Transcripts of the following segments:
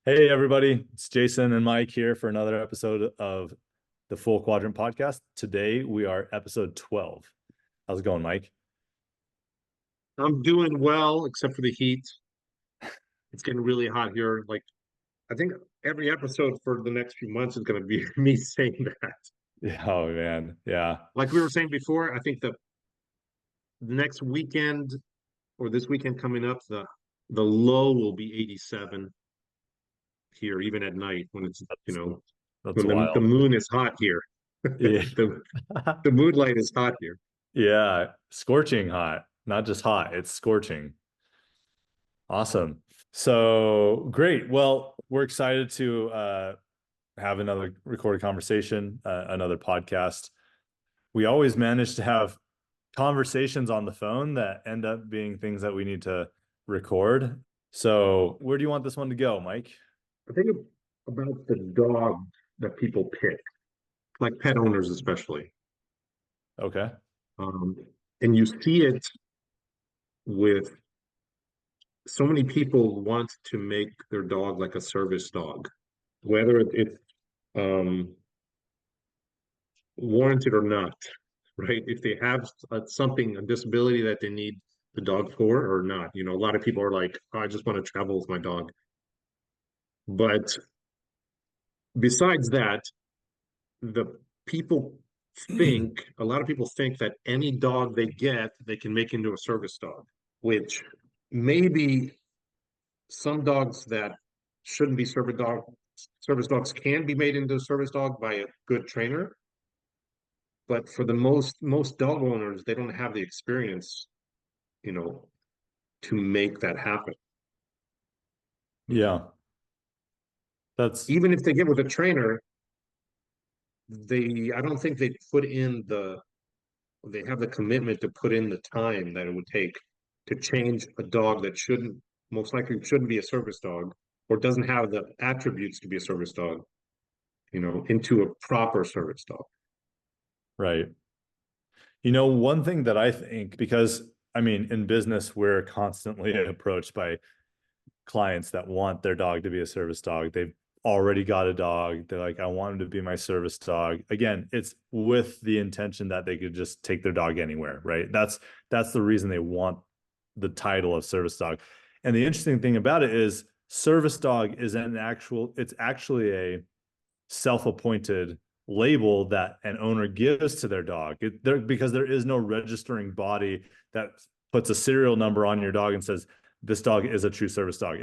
Hey, everybody. It's Jason and Mike here for another episode of the Full Quadrant podcast. Today we are episode 12. How's it going, Mike? I'm doing well, except for the heat. It's getting really hot here. I think every episode for the next few months is going to be me saying that. Yeah, oh, man. Yeah. Like we were saying before, I think the next weekend or this weekend coming up, the low will be 87 here, even at night when it's, That's, that's when the wild. moon is hot here. Yeah. The moonlight is hot here. Yeah. Scorching hot. Not just hot, it's scorching. Awesome. So great. Well, we're excited to have another recorded conversation, another podcast. We always manage to have conversations on the phone that end up being things that we need to record. So, where do you want this one to go, Mike? I think about the dog that people pick, like pet owners especially. Okay. Um, and you see it with so many people want to make their dog like a service dog, whether it's um, warranted or not, right? If they have something, a disability that they need the dog for or not. A lot of people are like, oh, I just want to travel with my dog. But besides that, the people a lot of people think that any dog they get, they can make into a service dog, which maybe some dogs that shouldn't be service dogs can be made into a service dog by a good trainer, but for the most dog owners, they don't have the experience, you know, to make that happen. Yeah. That's Even if they get with a trainer, I don't think they have the commitment to put in the time that it would take to change a dog that most likely shouldn't be a service dog or doesn't have the attributes to be a service dog, into a proper service dog. right. One thing that I think, because I mean, in business, we're constantly approached by clients that want their dog to be a service dog. They've already got a dog. They're like, I want him to be my service dog. Again, it's with the intention that they could just take their dog anywhere, right? That's the reason they want the title of service dog. And the interesting thing about it is service dog is it's actually a self-appointed label that an owner gives to their dog because there is no registering body that puts a serial number on your dog and says this dog is a true service dog.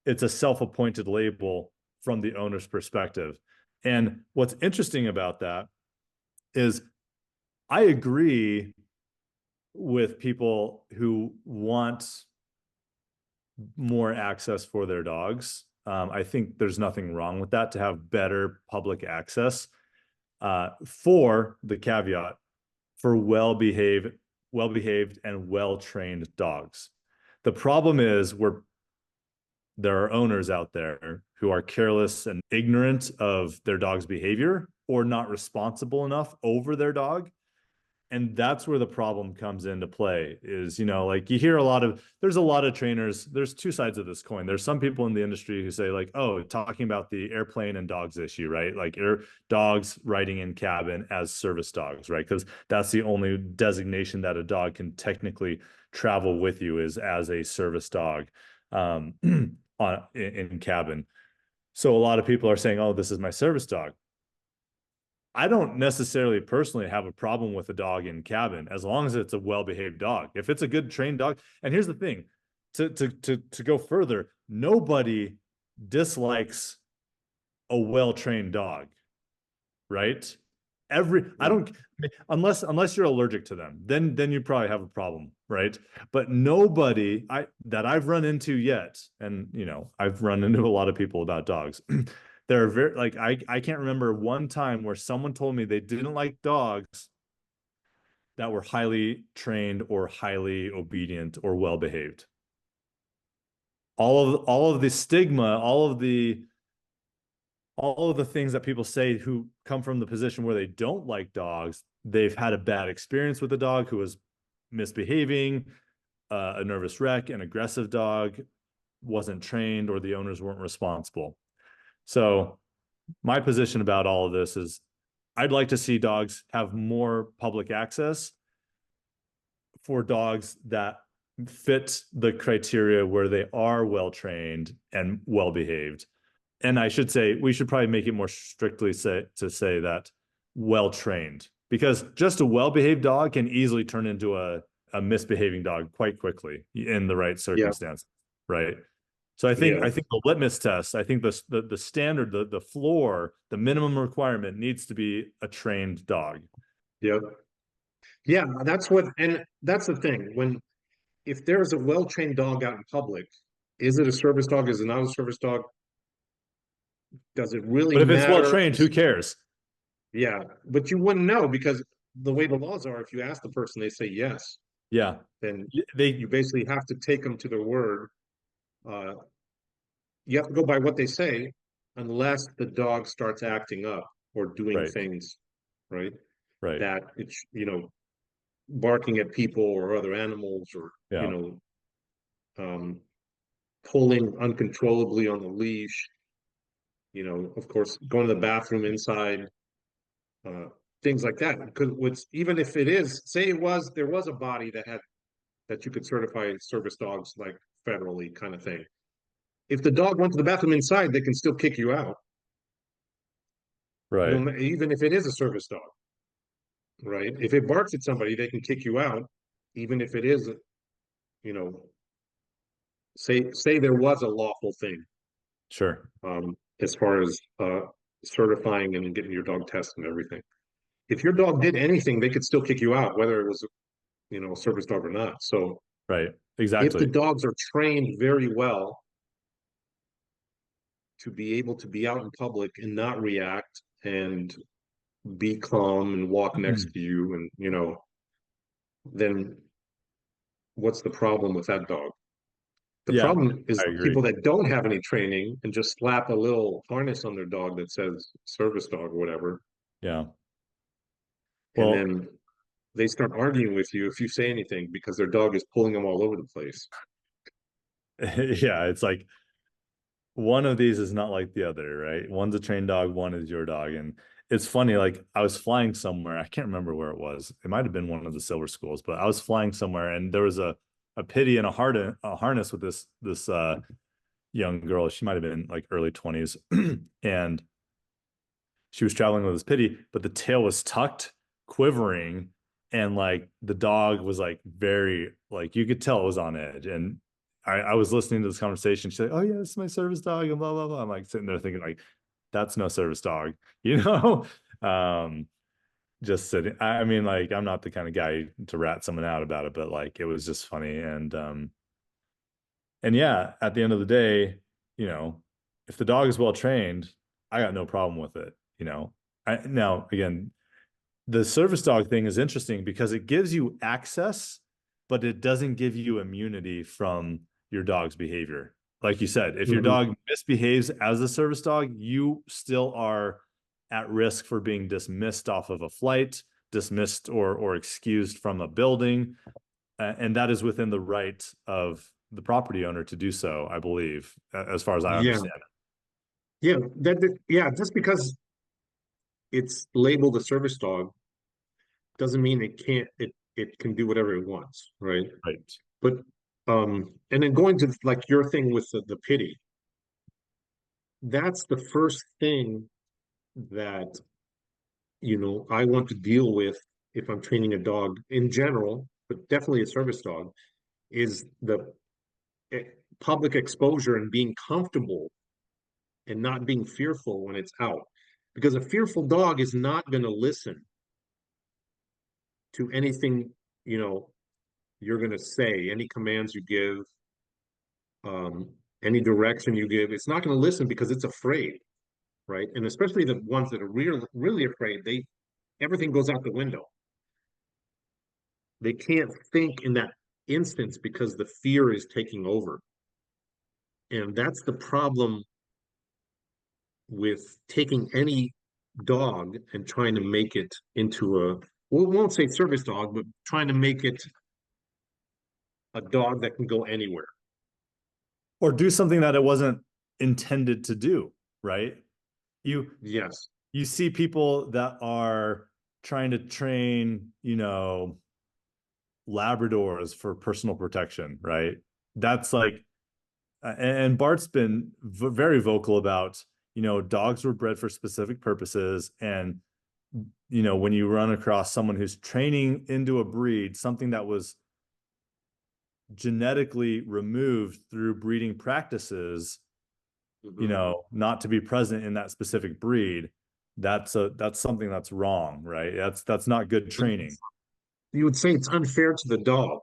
It's a self-appointed label from the owner's perspective. And what's interesting about that is I agree with people who want more access for their dogs. I think there's nothing wrong with that to have better public access, for the caveat for well behaved and well trained dogs. The problem is there are owners out there who are careless and ignorant of their dog's behavior or not responsible enough over their dog. And that's where the problem comes into play is, like you hear there's a lot of trainers. There's two sides of this coin. There's some people in the industry who say like, oh, talking about the airplane and dogs issue, right? Like dogs riding in cabin as service dogs, right? Because that's the only designation that a dog can technically travel with you is as a service dog, in cabin. So a lot of people are saying, oh, this is my service dog. I don't necessarily personally have a problem with a dog in cabin as long as it's a well-behaved dog. If it's a good trained dog, and here's the thing, to go further, nobody dislikes a well-trained dog, right? I don't unless you're allergic to them, then you probably have a problem, right? But nobody that I've run into yet, and I've run into a lot of people about dogs. They're very like I can't remember one time where someone told me they didn't like dogs that were highly trained or highly obedient or well behaved. All of the stigma, all of the things that people say who come from the position where they don't like dogs, they've had a bad experience with a dog who was misbehaving, a nervous wreck, an aggressive dog. wasn't trained or the owners weren't responsible. So my position about all of this is I'd like to see dogs have more public access for dogs that fit the criteria where they are well trained and well behaved. And I should say we should probably make it more strictly say that well trained, because just a well behaved dog can easily turn into a misbehaving dog quite quickly in the right Yeah, circumstances, right? So yeah, I think the litmus test, I think the standard, the floor, the minimum requirement needs to be a trained dog. yeah, yeah. That's what, and that's the thing. When if there's a well-trained dog out in public, is it a service dog? Is it not a service dog? Does it really But if it's well matter? trained, who cares? Yeah, but you wouldn't know because the way the laws are, if you ask the person, they say yes, Yeah. then They you basically have to take them to their word. Uh, you have to go by what they say, unless the dog starts acting up or doing right, things, right? right. That it's, barking at people or other animals or, Yeah. um, pulling uncontrollably on the leash, of course, going to the bathroom inside, uh, things like that. Because what's even if it is, say there was a body that you could certify service dogs like federally kind of thing. If the dog went to the bathroom inside, they can still kick you out, Right. no, even if it is a service dog, right? If it barks at somebody, they can kick you out, even if it is, you know, say there was a lawful thing, Sure. as far as certifying and getting your dog tested and everything. If your dog did anything, they could still kick you out, whether it was, a service dog or not. So Right. if the Exactly. dogs are trained very well to be able to be out in public and not react and be calm and walk next to you, and then what's the problem with that dog? The Yeah, problem is I the agree. people that don't have any training and just slap a little harness on their dog that says service dog or whatever, Yeah. and Well, then they start arguing with you if you say anything because their dog is pulling them all over the place. yeah, it's like one of these is not like the other, right? One's a trained dog, one is your dog. And it's funny, like I was flying somewhere, I can't remember where it was. It might have been one of the silver schools, but I was flying somewhere and there was a pity and a harness with this young girl. She might have been like early 20s. And she was traveling with this pity, but the tail was tucked, quivering, and like the dog was like very like you could tell it was on edge. And I was listening to this conversation. She's like, "Oh yeah, it's my service dog," and blah blah blah. I'm like sitting there thinking like, "That's no service dog," you know. um, just sitting. I mean, like I'm not the kind of guy to rat someone out about it, but like it was just funny. And yeah, at the end of the day, you know, if the dog is well trained, I got no problem with it. Now again, the service dog thing is interesting because it gives you access, but it doesn't give you immunity from your dog's behavior. Like you said, if your Mhm. dog misbehaves as a service dog, you still are at risk for being dismissed off of a flight, dismissed or excused from a building, and that is within the right of the property owner to do so, I believe, as far as I Yeah, understand yeah, yeah. Just because it's labeled a service dog doesn't mean it can do whatever it wants, right? it. Right. But and then going to like your thing with the pity, that's the first thing that I want to deal with if I'm training a dog in general, but definitely a service dog, is the eh, public exposure and being comfortable and not being fearful when it's out. Because a fearful dog is not going to listen to anything, you're going to say, any commands you give, um, any direction you give. It's not going to listen because it's afraid, right? And especially the ones that are really afraid, everything goes out the window. They can't think in that instance because the fear is taking over. And that's the problem with taking any dog and trying to make it into we won't say service dog, but trying to make it a dog that can go anywhere. or do something that it wasn't intended to do, right? You Yes. you see people that are trying to train, Labradors for personal protection, right? That's like, and Bart's been very vocal about, dogs were bred for specific purposes. And, when you run across someone who's training into a breed, something that was genetically removed through breeding practices, Mhm. not to be present in that specific breed, that's something that's wrong, right? That's not good training. You would say it's unfair to the dog,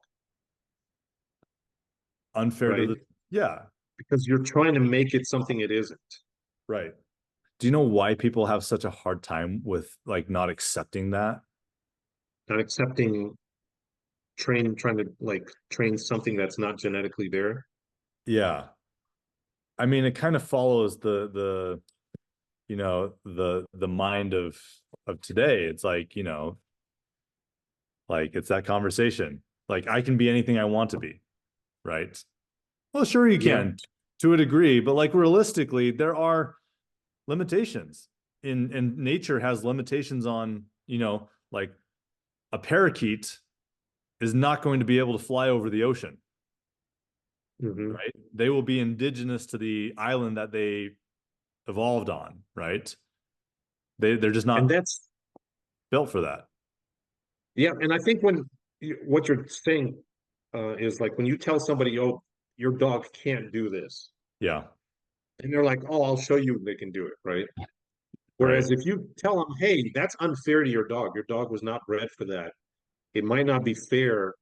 Unfair to right? the, yeah, Because you're trying to make it something it isn't. right. Do you know why people have such a hard time with like not accepting that? Not accepting trying to like train something that's not genetically there. Yeah. I mean, it kind of follows the mind of today. It's like, like it's that conversation. Like I can be anything I want to be, right? Well, sure you Yeah. can to a degree, but like realistically, there are limitations and nature has limitations on, like a parakeet is not going to be able to fly over the ocean, Hmm. right? They will be indigenous to the island that they evolved on, right? They're just And not that's, built for that. yeah. And I think what you're saying is like when you tell somebody, oh, your dog can't do this, Yeah, and they're like, oh, I'll show you they can do it, right? right. Whereas if you tell them, hey, that's unfair to your dog was not bred for that, it might not be fair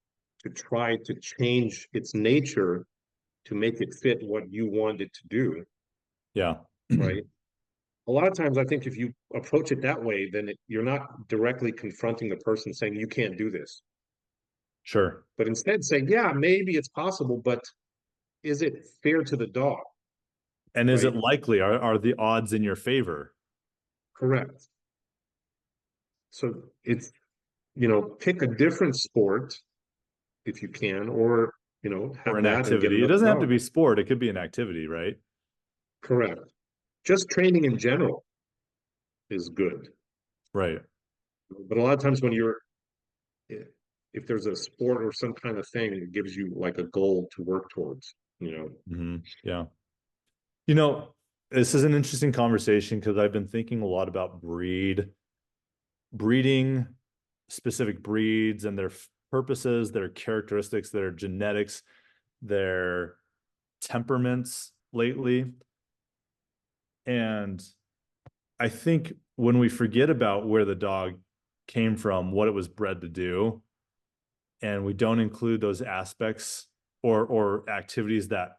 to try to change its nature to make it fit what you want it to do, Yeah. right? A lot of times, I think if you approach it that way, then you're not directly confronting the person saying you can't do this, Sure. but instead say, yeah, maybe it's possible, but is it fair to the dog, And is it right? likely? Are the odds in your favor? Correct. So it's, pick a different sport if you can, or, Or have an that and get activity? It another doesn't have to dog. be sport. It could be an activity, right? Correct. Just training in general is good. Right. But a lot of times when if there's a sport or some kind of thing, it gives you like a goal to work towards. Yeah. You know, this is an interesting conversation because I've been thinking a lot about breeding specific breeds and their purposes, their characteristics, their genetics, their temperaments lately. And I think when we forget about where the dog came from, what it was bred to do, and we don't include those aspects or activities that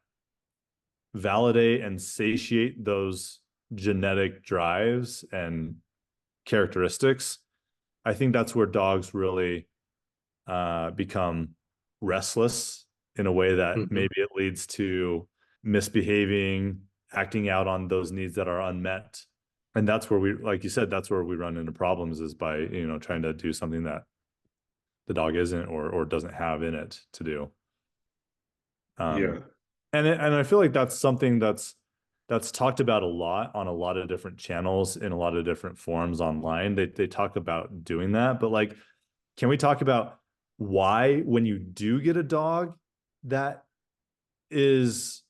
validate and satiate those genetic drives and characteristics, I think that's where dogs really become restless in a way that Hmm. maybe it leads to misbehaving, acting out on those needs that are unmet. And that's where we, like you said, that's where we run into problems is by, trying to do something that the dog isn't or doesn't have in it to do. Um, Yeah. and I feel like that's something that's talked about a lot on a lot of different channels in a lot of different forums online. They talk about doing that, but like, can we talk about why when you do get a dog that is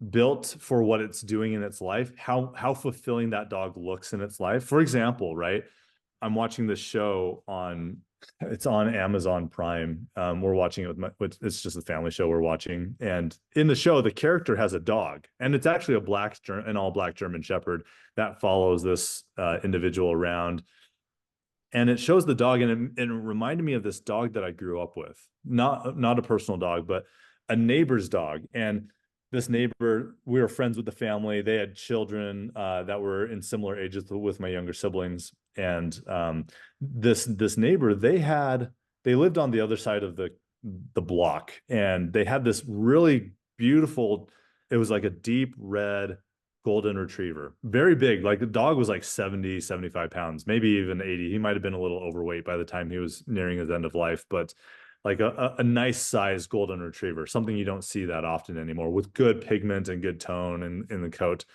built for what it's doing in its life, how fulfilling that dog looks in its life? For example, right? I'm watching this show it's on Amazon Prime. We're watching it it's just a family show we're watching. And in the show, the character has a dog, and it's actually an all black German Shepherd that follows this individual around. And it shows the dog, and it reminded me of this dog that I grew up with. Not a personal dog, but a neighbor's dog. And this neighbor, we were friends with the family. They had children that were in similar ages with my younger siblings. And this neighbor, they lived on the other side of the block, and they had this really beautiful. It was like a deep red golden retriever, very big. Like the dog was like 70, 75 pounds, maybe even 80. He might have been a little overweight by the time he was nearing his end of life, but like a nice size golden retriever, something you don't see that often anymore, with good pigment and good tone in the coat.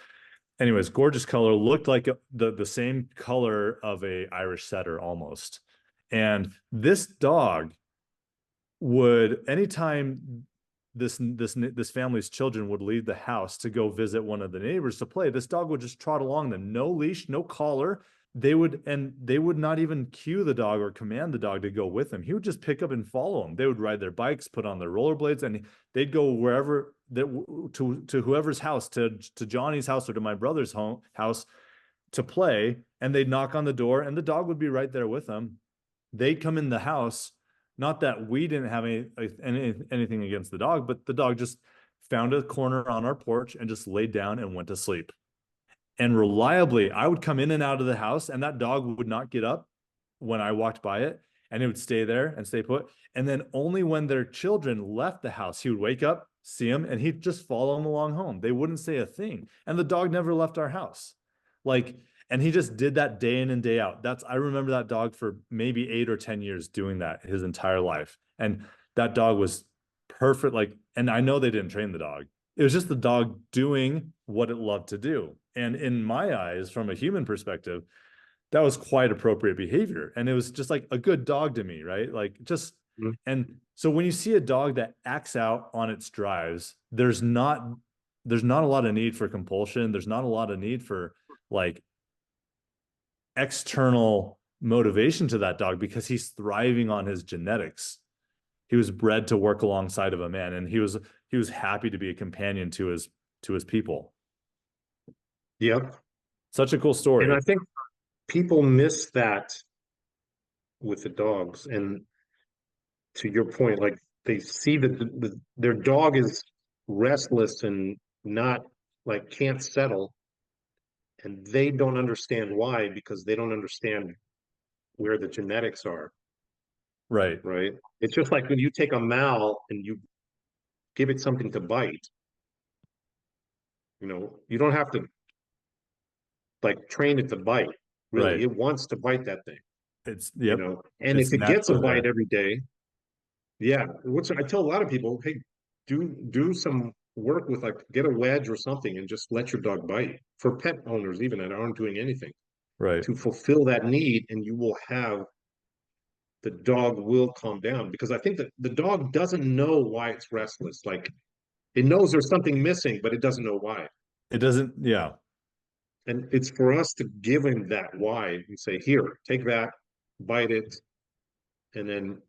Anyways, gorgeous color, looked like the same color of a Irish setter almost. And this dog would, anytime this family's children would leave the house to go visit one of the neighbors to play, this dog would just trot along them, no leash, no collar. They would not even cue the dog or command the dog to go with them. He would just pick up and follow them. They would ride their bikes, put on their rollerblades, and they'd go wherever that to whoever's house, to Johnny's house or to my brother's house to play, and they'd knock on the door, and the dog would be right there with them. They'd come in the house. Not that we didn't have anything against the dog, but the dog just found a corner on our porch and just laid down and went to sleep. And reliably, I would come in and out of the house, and that dog would not get up when I walked by it, and it would stay there and stay put. And then only when their children left the house, he would wake up, see them, and he'd just follow them along home. They wouldn't say a thing. And the dog never left our house. Like, and he just did that day in and day out. I remember that dog for maybe 8 or 10 years doing that his entire life. And that dog was perfect. Like, and I know they didn't train the dog. It was just the dog doing what it loved to do. And in my eyes, from a human perspective, that was quite appropriate behavior. And it was just like a good dog to me, right? Like just, and so when you see a dog that acts out on its drives, there's not a lot of need for compulsion. There's not a lot of need for like external motivation to that dog, because he's thriving on his genetics. He was bred to work alongside of a man, and he was happy to be a companion to his people. Yep. Such a cool story. And I think people miss that with the dogs. And to your point, like they see that their dog is restless and not like can't settle, and they don't understand why, because they don't understand where the genetics are. Right. Right. It's just like when you take a mal and you give it something to bite, you don't have to like train it to bite. Really, Right. it wants to bite that thing. It's, yep. And It's if it gets a naturally bite there. every day, yeah. I tell a lot of people, hey, do some work with, like, get a wedge or something and just let your dog bite. For pet owners, even that aren't doing anything, Right. to fulfill that need, and you will have the dog will calm down, because I think that the dog doesn't know why it's restless. Like it knows there's something missing, but it doesn't know why. It doesn't, yeah. And it's for us to give him that why and say, here, take that, bite it, and then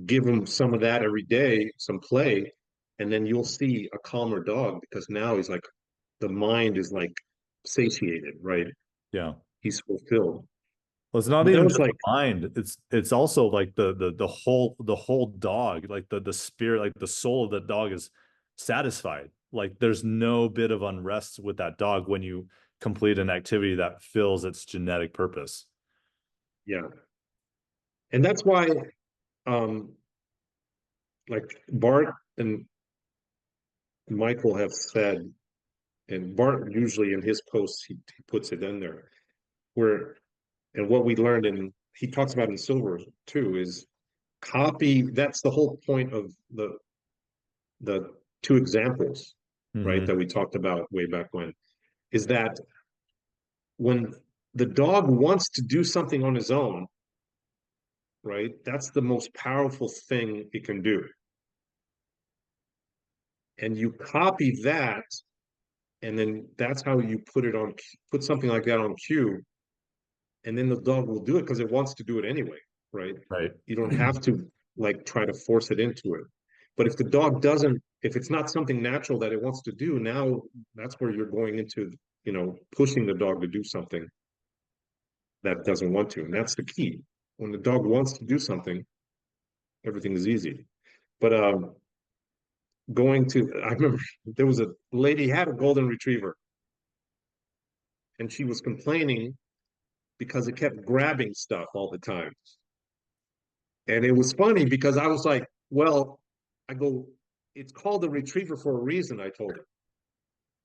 give him some of that every day, some play, and then you'll see a calmer dog, because now he's like, the mind is like satiated, right? Yeah. He's fulfilled. Well, it's not But that even was just the like, mind. It's also like the whole dog, like the spirit, like the soul of the dog is satisfied. Like there's no bit of unrest with that dog when you complete an activity that fills its genetic purpose. yeah. And that's why, um, like Bart and Michael have said, and Bart usually in his posts, he puts it in there, where, and what we learned, and he talks about in Silver too, is copy. That's the whole point of the two examples, right, Mm-hmm. that we talked about way back when, is that when the dog wants to do something on his own, right, that's the most powerful thing it can do. And you copy that, and then that's how you put something like that on cue, and then the dog will do it because it wants to do it anyway, right? Right. You don't have to like try to force it into it. But if the dog doesn't, if it's not something natural that it wants to do, now that's where you're going into, pushing the dog to do something that doesn't want to. And that's the key. When the dog wants to do something, everything is easy. But I remember there was a lady had a golden retriever, and she was complaining because it kept grabbing stuff all the time. And it was funny because I was like, well, I go, it's called a retriever for a reason, I told her,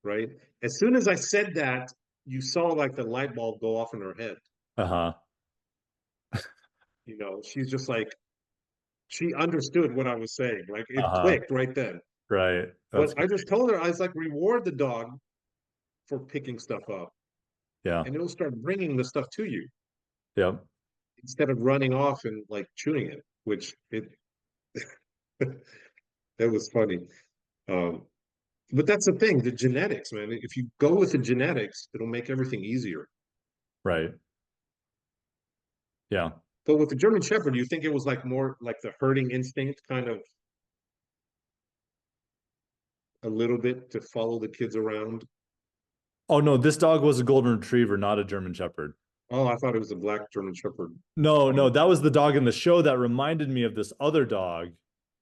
right? As soon as I said that, you saw like the light bulb go off in her head. Uh-huh. She's just like, she understood what I was saying. Like it Uh-huh. clicked right then. Right. But That's I just great. told her, I was like, reward the dog for picking stuff up, Yeah. and it'll start bringing the stuff to you Yep. instead of running off and like chewing it, which it that was funny. Um, but that's the thing, the genetics, man. If you go with the genetics, it'll make everything easier. Right. Yeah. But with the German Shepherd, you think it was like more like the herding instinct, kind of a little bit to follow the kids around? Oh no, this dog was a golden retriever, not a German Shepherd. Oh, I thought it was a black German Shepherd. No, no, Oh, that was the dog in the show that reminded me of this other dog.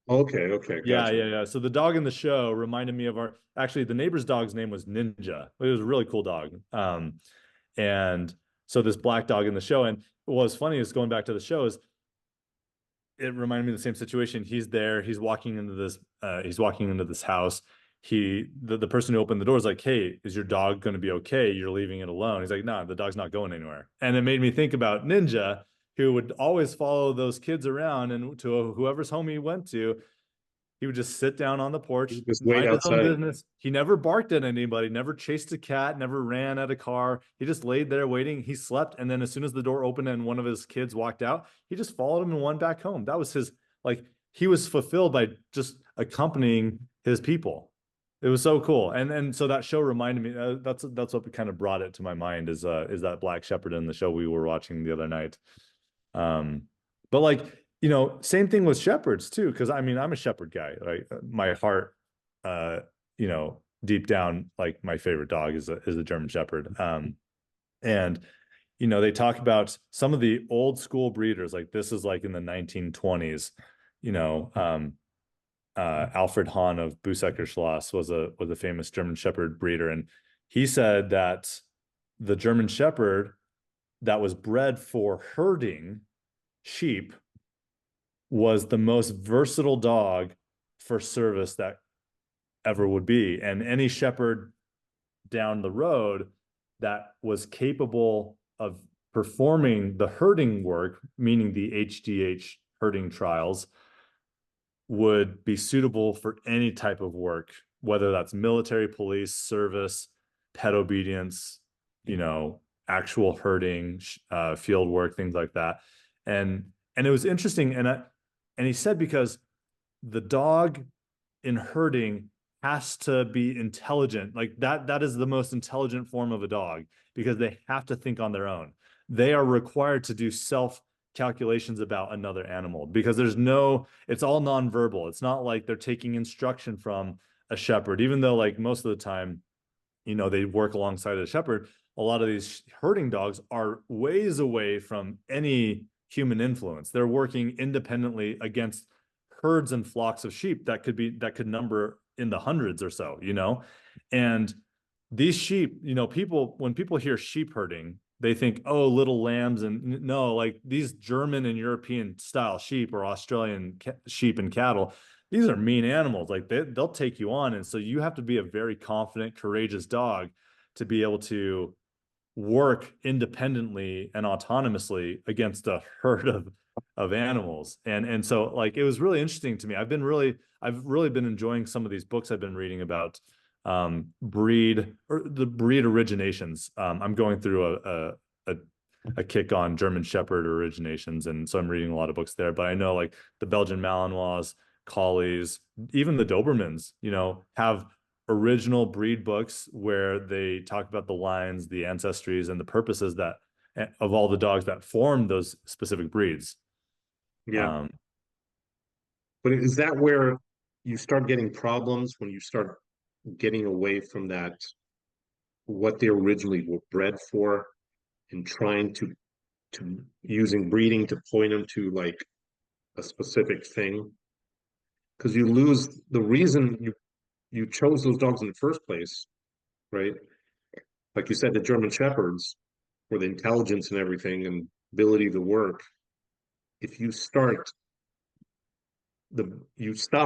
okay, okay, Yeah, gotcha. yeah, yeah. So the dog in the show reminded me of our actually the neighbor's dog's name was Ninja. It was a really cool dog. And so this black dog in the show, and what was funny is going back to the show is it reminded me of the same situation. He's there, he's walking into this house. The person who opened the door is like, "Hey, is your dog going to be okay? You're leaving it alone." He's like, "No, the dog's not going anywhere." And it made me think about Ninja, who would always follow those kids around and to whoever's home he went to, he would just sit down on the porch, Just wait mind his own outside. business. He never barked at anybody, never chased a cat, never ran at a car. He just laid there waiting. He slept. And then as soon as the door opened and one of his kids walked out, he just followed him and went back home. That was his, like, he was fulfilled by just accompanying his people. It was so cool. And so that show reminded me, that's what kind of brought it to my mind is that Black Shepherd in the show we were watching the other night. Um, but like, same thing with shepherds too, because I mean, I'm a shepherd guy. Right? My heart, deep down, like my favorite dog is a German Shepherd. And they talk about some of the old school breeders, like this is like in the 1920s. You know, Alfred Hahn of Busecker Schloss was a famous German Shepherd breeder, and he said that the German Shepherd that was bred for herding sheep was the most versatile dog for service that ever would be. And any shepherd down the road that was capable of performing the herding work, meaning the HDH herding trials, would be suitable for any type of work, whether that's military, police, service, pet obedience, actual herding, field work, things like that. And it was interesting, and he said because the dog in herding has to be intelligent. Like that is the most intelligent form of a dog because they have to think on their own. They are required to do self calculations about another animal because it's all nonverbal. It's not like they're taking instruction from a shepherd, even though like most of the time, they work alongside a shepherd. A lot of these herding dogs are ways away from any human influence. They're working independently against herds and flocks of sheep that could number in the hundreds or so. And these sheep, when people hear sheep herding, they think, oh, little lambs. And no, like these German and European style sheep or Australian sheep and cattle, these are mean animals. Like they'll take you on. And so you have to be a very confident, courageous dog to be able to work independently and autonomously against a herd of animals. And so like it was really interesting to me. I've really been enjoying some of these books I've been reading about breed or the breed originations. I'm going through a a kick on German Shepherd originations, and so I'm reading a lot of books there. But I know like the Belgian Malinois, Collies, even the Dobermans, have original breed books where they talk about the lines, the ancestries, and the purposes that of all the dogs that form those specific breeds. Yeah. Um, But is that where you start getting problems when you start getting away from that, what they originally were bred for, and trying to using breeding to point them to like a specific thing? Because you lose the reason you chose those dogs in the first place, right? Like you said, the German Shepherds, for the intelligence and everything and ability to work. If you stop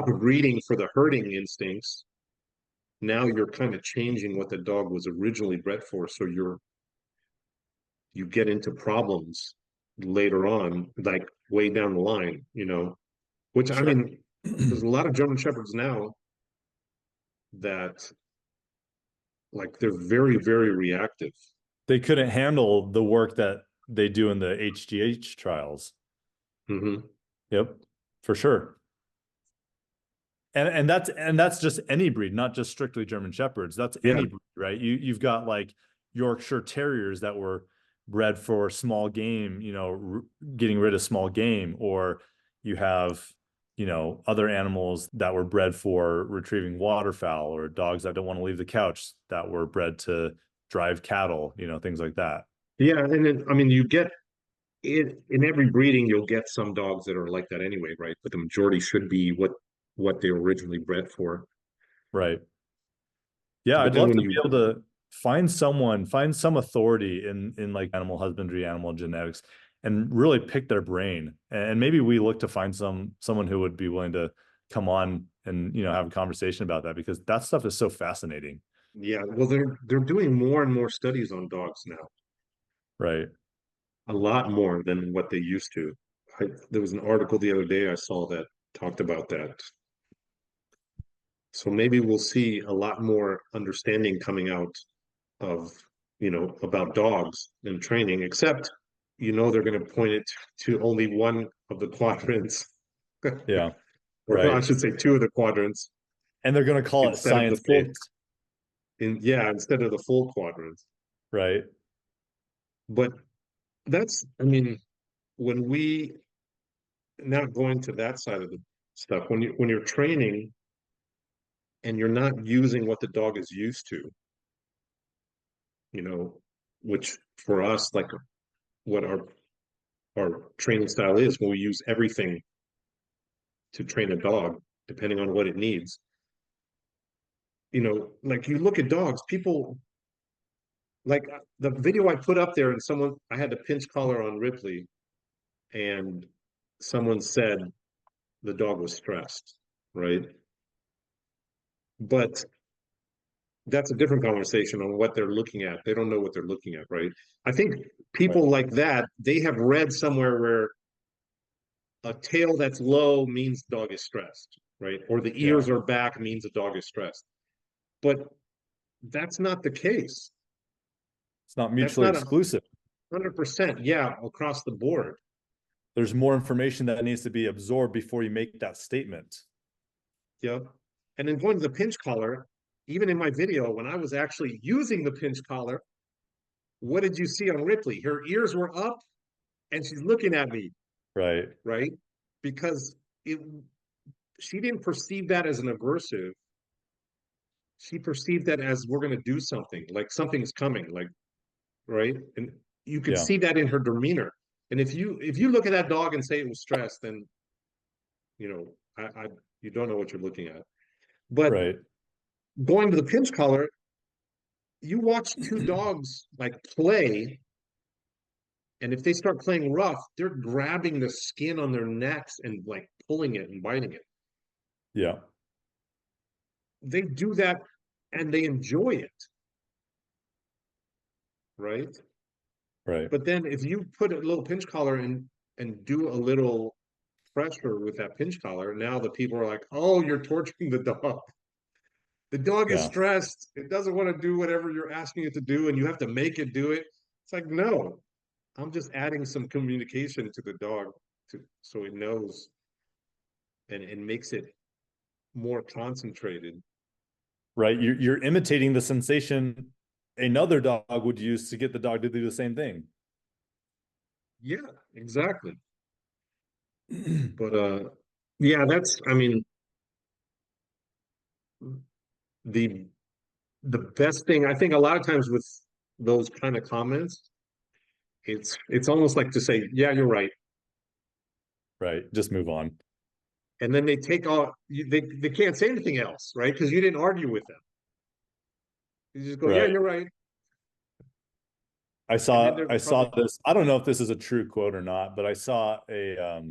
breeding for the herding instincts, now you're kind of changing what the dog was originally bred for. So you get into problems later on, like way down the line, Which I Sure. mean, there's a lot of German Shepherds now that like they're very, very reactive. They couldn't handle the work that they do in the HGH trials. Hmm. Yep, for sure. And that's just any breed, not just strictly German Shepherds. That's Yeah. any breed, right? You've got like Yorkshire Terriers that were bred for small game, getting rid of small game, or you have, other animals that were bred for retrieving waterfowl, or dogs that don't want to leave the couch that were bred to drive cattle, things like that. Yeah. And then, I mean, you get it in every breeding, you'll get some dogs that are like that anyway, right? But the majority should be what they were originally bred for. Right. Yeah, But I'd then love when to be you, able to find some authority in like animal husbandry, animal genetics, and really pick their brain. And maybe we look to find someone who would be willing to come on and have a conversation about that, because that stuff is so fascinating. yeah, well, they're doing more and more studies on dogs now, Right. a lot more than what they used to. There was an article the other day I saw that talked about that. So maybe we'll see a lot more understanding coming out of, about dogs and training, except, they're going to point it to only one of the quadrants, Yeah. or I Right. should say two of the quadrants And they're going to call it instead of the science full, based. instead of the full quadrants. Right. But I mean, when we not going to that side of the stuff, when you're training and you're not using what the dog is used to, you know, which for us, like what our training style is, when we use everything to train a dog, depending on what it needs. Like you look at dogs, people like the video I put up there, and I had the pinch collar on Ripley, and someone said the dog was stressed, right? But that's a different conversation on what they're looking at. They don't know what they're looking at, right? I think Right. people like that, they have read somewhere where a tail that's low means dog is stressed, right? Or the Yeah. ears are back means a dog is stressed. But that's not the case. It's not That's mutually not exclusive. 100%, yeah, across the board. There's more information that needs to be absorbed before you make that statement. Yeah. And then going to the pinch collar, even in my video, when I was actually using the pinch collar, what did you see on Ripley? Her ears were up and she's looking at me, Right. right? Because it she didn't perceive that as an aversive. She perceived that as we're going to do something, like something's coming, like, right? And you could Yeah. see that in her demeanor. And if you look at that dog and say it was stressed, then I you don't know what you're looking at. But Right. going to the pinch collar, you watch two dogs like play, and if they start playing rough, they're grabbing the skin on their necks and like pulling it and biting it. Yeah. They do that and they enjoy it, right? Right. But then if you put a little pinch collar and do a little pressure with that pinch collar, now the people are like, "Oh, you're torturing the dog. The dog is Yeah. stressed. It doesn't want to do whatever you're asking it to do, and you have to make it do it." It's like, no, I'm just adding some communication to the dog so it knows and makes it more concentrated. Right. You're imitating the sensation another dog would use to get the dog to do the same thing. Yeah, exactly. But yeah, that's I mean the the best thing I think a lot of times with those kind of comments, it's almost like to say, yeah, you're right. Right. Just move on. And then they take all they can't say anything else, right? Because you didn't argue with them. You just go, yeah, Right. you're right. I And then saw they're I saw probably this. I don't know if this is a true quote or not, but I saw a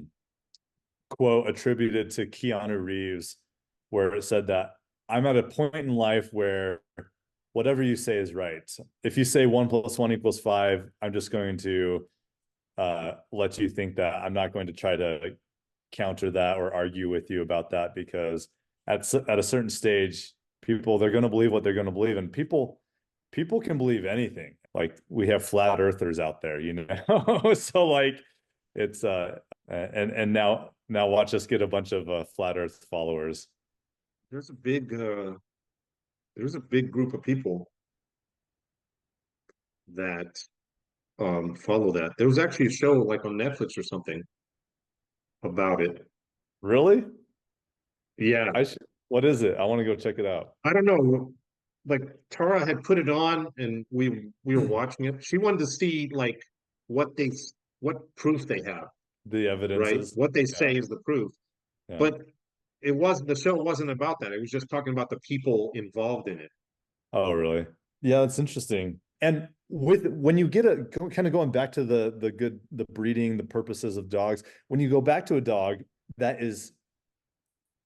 quote attributed to Keanu Reeves where it said that I'm at a point in life where whatever you say is right. If you say 1 + 1 = 5, I'm just going to let you think that. I'm not going to try to counter that or argue with you about that, because at a certain stage, people, they're going to believe what they're going to believe, and people can believe anything. Like, we have flat earthers out there, you know. So like, it's and now watch us get a bunch of flat earth followers. There's a big group of people that follow that. There was actually a show like on Netflix or something about it. Really? Yeah, I should, what is it? I want to go check it out. I don't know. Like Tara had put it on, and we were watching it. She wanted to see like what they what proof they have, The right? evidences. What they Yeah. say is the proof. Yeah. But it wasn't, the show wasn't about that. It was just talking about the people involved in it. Oh, really? Yeah, that's interesting. And with when you get kind of going back to the breeding, the purposes of dogs, when you go back to a dog that is,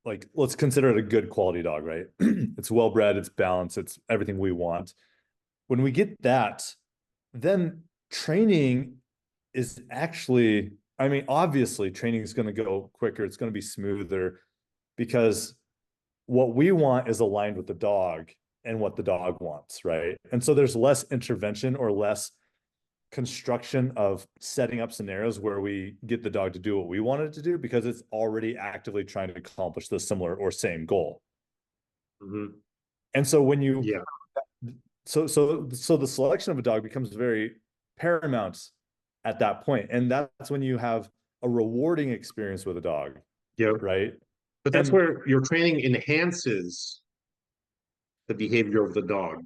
like, let's consider it a good quality dog, right? It's well bred, it's balanced, it's everything we want. When we get that, then training is actually, I mean, obviously training is going to go quicker, it's going to be smoother, because what we want is aligned with the dog and what the dog wants, right? And so there's less intervention or less construction of setting up scenarios where we get the dog to do what we want it to do, because it's already actively trying to accomplish the similar or same goal. Mhm. And so when you, Yeah, so the selection of a dog becomes very paramount at that point, and that's when you have a rewarding experience with a dog, yeah. right? But that's And where your training enhances the behavior of the dog,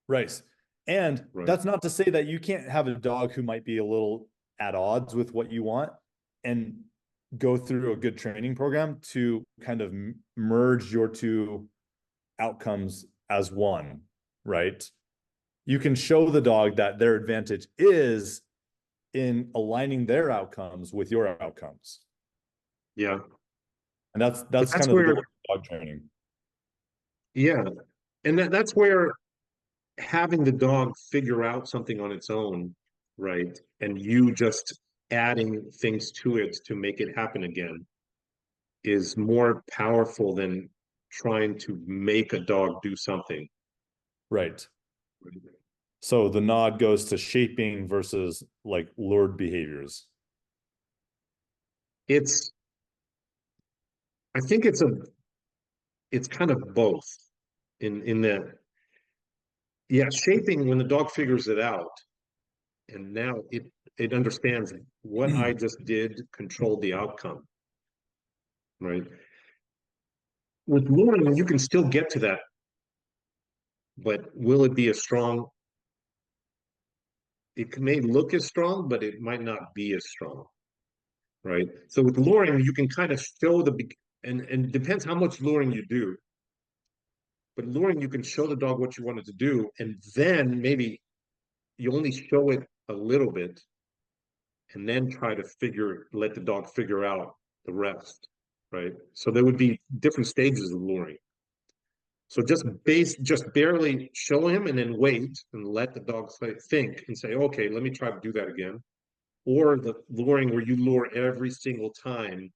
right. And right? that's not to say that you can't have a dog who might be a little at odds with what you want and go through a good training program to kind of merge your two outcomes as one, right? You can show the dog that their advantage is in aligning their outcomes with your outcomes. Yeah. And that's But that's that's kind of the where, goal of dog training. yeah. And that's where having the dog figure out something on its own, right? And you just adding things to it to make it happen again is more powerful than trying to make a dog do something. Right. So the nod goes to shaping versus like lured behaviors. It's, I think it's kind of both in that, yeah, shaping when the dog figures it out and now it understands what I just did controlled the outcome, right? With luring, you can still get to that, but will it be as strong? It may look as strong, but it might not be as strong, right? So with luring, you can kind of show and it depends how much luring you do. But luring, you can show the dog what you wanted to do, and then maybe you only show it a little bit, and then try to let the dog figure out the rest, right? So there would be different stages of luring. So just barely show him and then wait and let the dog think and say, okay, let me try to do that again. Or the luring where you lure every single time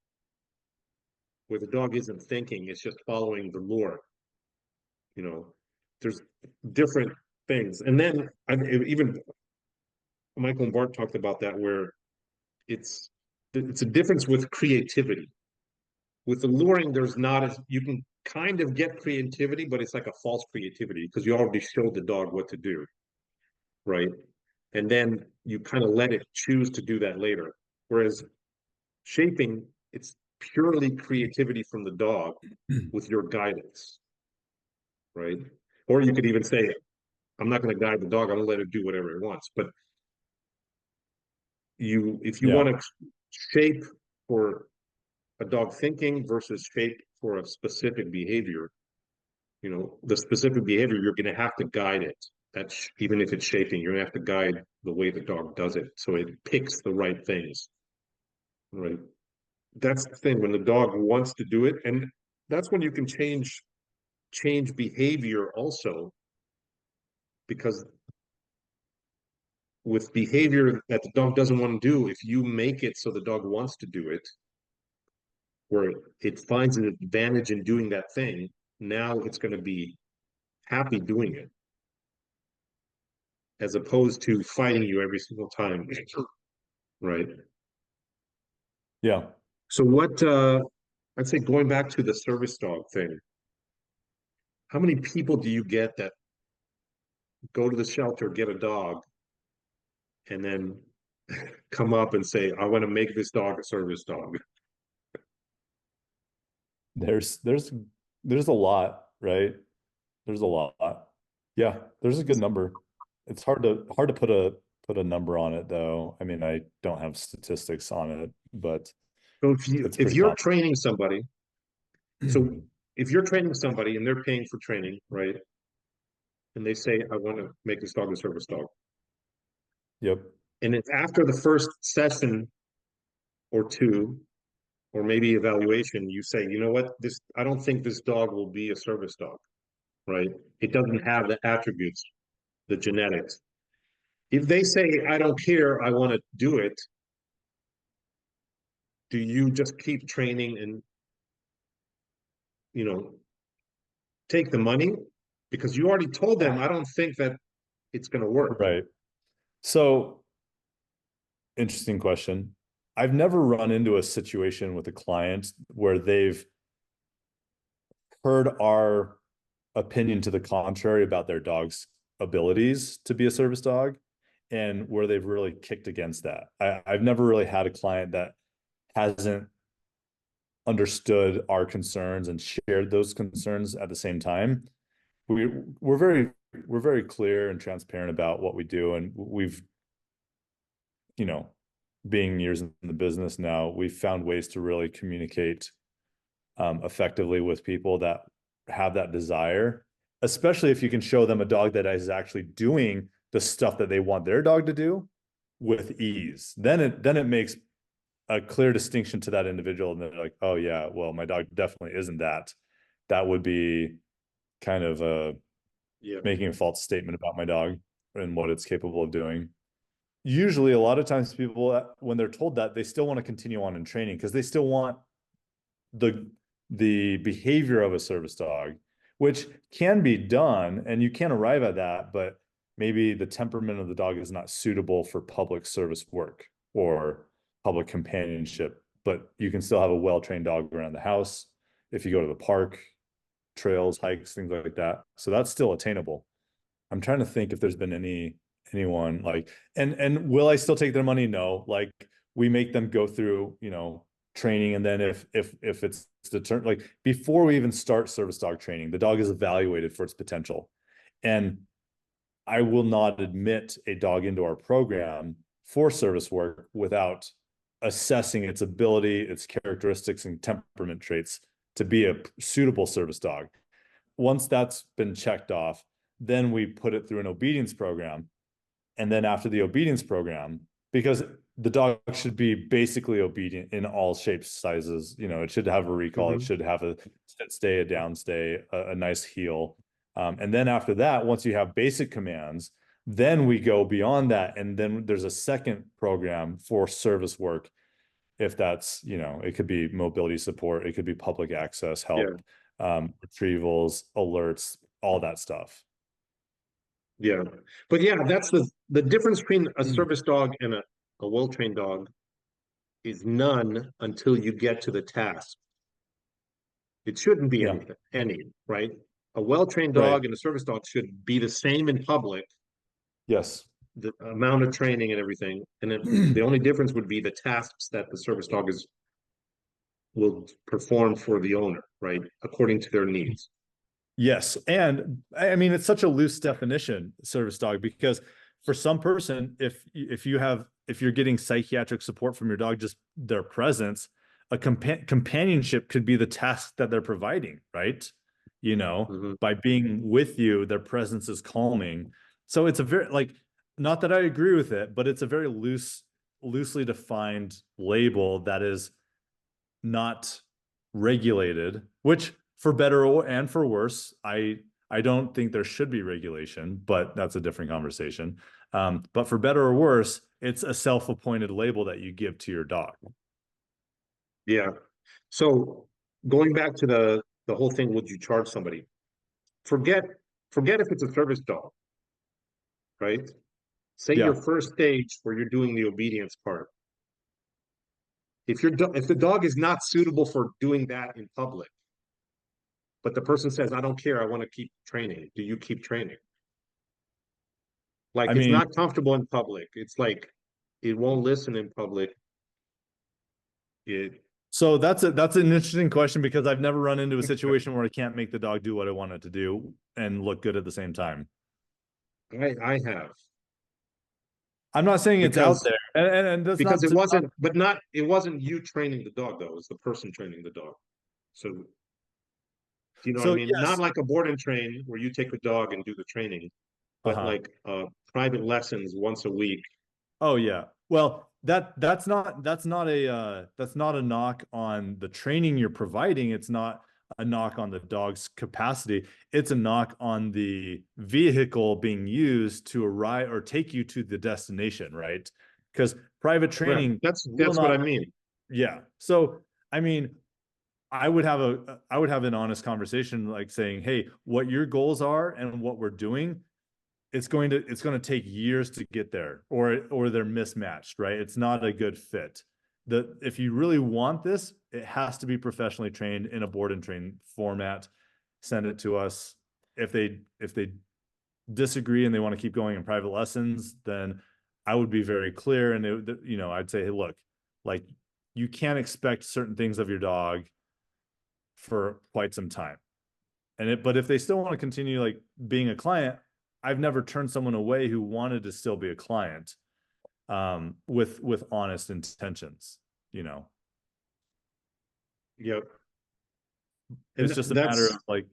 where the dog isn't thinking, it's just following the lure. You know, there's different things. And then even Michael and Bart talked about that where it's it's a difference with creativity. With the luring, there's not as you can kind of get creativity, but it's like a false creativity because you already showed the dog what to do, right? And then you kind of let it choose to do that later. Whereas shaping, it's purely creativity from the dog with your guidance, right? Or you could even say, I'm not going to guide the dog, I'm going to let it do whatever it wants. But if you Yeah. want to shape for a dog thinking versus shape for a specific behavior, the specific behavior, you're going to have to guide it. That's even if it's shaping, you're going to have to guide the way the dog does it so it picks the right things, right? That's the thing when the dog wants to do it, and that's when you can change behavior also, because with behavior that the dog doesn't want to do, if you make it so the dog wants to do it, where it finds an advantage in doing that thing, now it's going to be happy doing it, as opposed to fighting you every single time. Right. Yeah. So I'd say going back to the service dog thing, how many people do you get that go to the shelter, get a dog, and then come up and say, I want to make this dog a service dog? There's there's there's a lot, right? There's a lot. Yeah, there's a good number. It's hard to put a number on it though. I mean, I don't have statistics on it, but So it's if pretty you're common. training somebody, so if you're training somebody and they're paying for training, right? And they say, I want to make this dog a service dog. Yep. And it's after the first session or two, or maybe evaluation, you say, you know what, this I don't think this dog will be a service dog, right? It doesn't have the attributes, the genetics. If they say, I don't care, I want to do it, do you just keep training and, you know, take the money? Because you already told them, I don't think that it's going to work. Right. So, interesting question. I've never run into a situation with a client where they've heard our opinion to the contrary about their dog's abilities to be a service dog and where they've really kicked against that. I've never really had a client that hasn't understood our concerns and shared those concerns at the same time. We we're very clear and transparent about what we do, and we've, you know, being years in the business now, we've found ways to really communicate effectively with people that have that desire, especially if you can show them a dog that is actually doing the stuff that they want their dog to do with ease. Then it makes a clear distinction to that individual, and they're like, oh yeah, well, my dog definitely isn't that. That would be kind of Yeah. making a false statement about my dog and what it's capable of doing. Usually, a lot of times people, when they're told that, they still want to continue on in training because they still want the the behavior of a service dog, which can be done and you can arrive at that, but maybe the temperament of the dog is not suitable for public service work or public companionship, but you can still have a well-trained dog around the house if you go to the park, trails, hikes, things like that. So that's still attainable. I'm trying to think if there's been anyone like, and will I still take their money? No. Like, we make them go through, training, and then if it's the turn, like before we even start service dog training, the dog is evaluated for its potential. And I will not admit a dog into our program for service work without assessing its ability, its characteristics, and temperament traits to be a suitable service dog. Once that's been checked off, then we put it through an obedience program. And then after the obedience program, because the dog should be basically obedient in all shapes, sizes, it should have a recall, it Mm-hmm. should have a sit stay, a down stay, a nice heel. And then after that, once you have basic commands, then we go beyond that. And then there's a second program for service work. If that's, it could be mobility support, it could be public access Yeah. help, retrievals, alerts, all that stuff. Yeah. But yeah, that's the difference between a service dog and a well-trained dog is none until you get to the task. It shouldn't be Yeah. any, right? A well-trained Right. dog and a service dog should be the same in public, Yes. the amount of training and everything. And then the only difference would be the tasks that the service dog will perform for the owner, right? According to their needs. Yes. And I mean, it's such a loose definition, service dog, because for some person, if you're getting psychiatric support from your dog, just their presence, a companionship could be the task that they're providing, right? Mm-hmm. By being with you, their presence is calming. So it's a very, like, not that I agree with it, but it's a very loosely defined label that is not regulated, which, for better and for worse, I don't think there should be regulation, but that's a different conversation. But for better or worse, it's a self-appointed label that you give to your dog. Yeah. So going back to the whole thing, would you charge somebody? Forget forget if it's a service dog, right? Say your Yeah. first stage where you're doing the obedience part. If the dog is not suitable for doing that in public, but the person says, I don't care, I want to keep training. Do you keep training? I Like it's mean, not comfortable in public. It's like it won't listen in public. It so that's an interesting question because I've never run into a situation where I can't make the dog do what I want it to do and look good at the same time. I have I'm not saying it's out because there, and that's because not it to, wasn't but not it wasn't you training the dog though, it was the person training the dog. So do you know what I so mean? Not yes. like a board and train where you take the dog and do the training, but Uh-huh. like private lessons once a week. Oh yeah. Well, that's not a knock on the training you're providing. It's not a knock on the dog's capacity. It's a knock on the vehicle being used to arrive or take you to the destination, right? Because private Right. training will That's what I not, mean. yeah. So I mean, I would have an honest conversation like saying, hey, what your goals are and what we're doing, it's going to take years to get there, or they're mismatched, right? It's not a good fit. If you really want this, it has to be professionally trained in a board and train format. Send it to us. If they disagree and they want to keep going in private lessons, then I would be very clear, and I'd say, hey, look, like, you can't expect certain things of your dog for quite some time. But if they still want to continue like being a client, I've never turned someone away who wanted to still be a client, with honest intentions, you know. Yep. It's And just a matter of that's like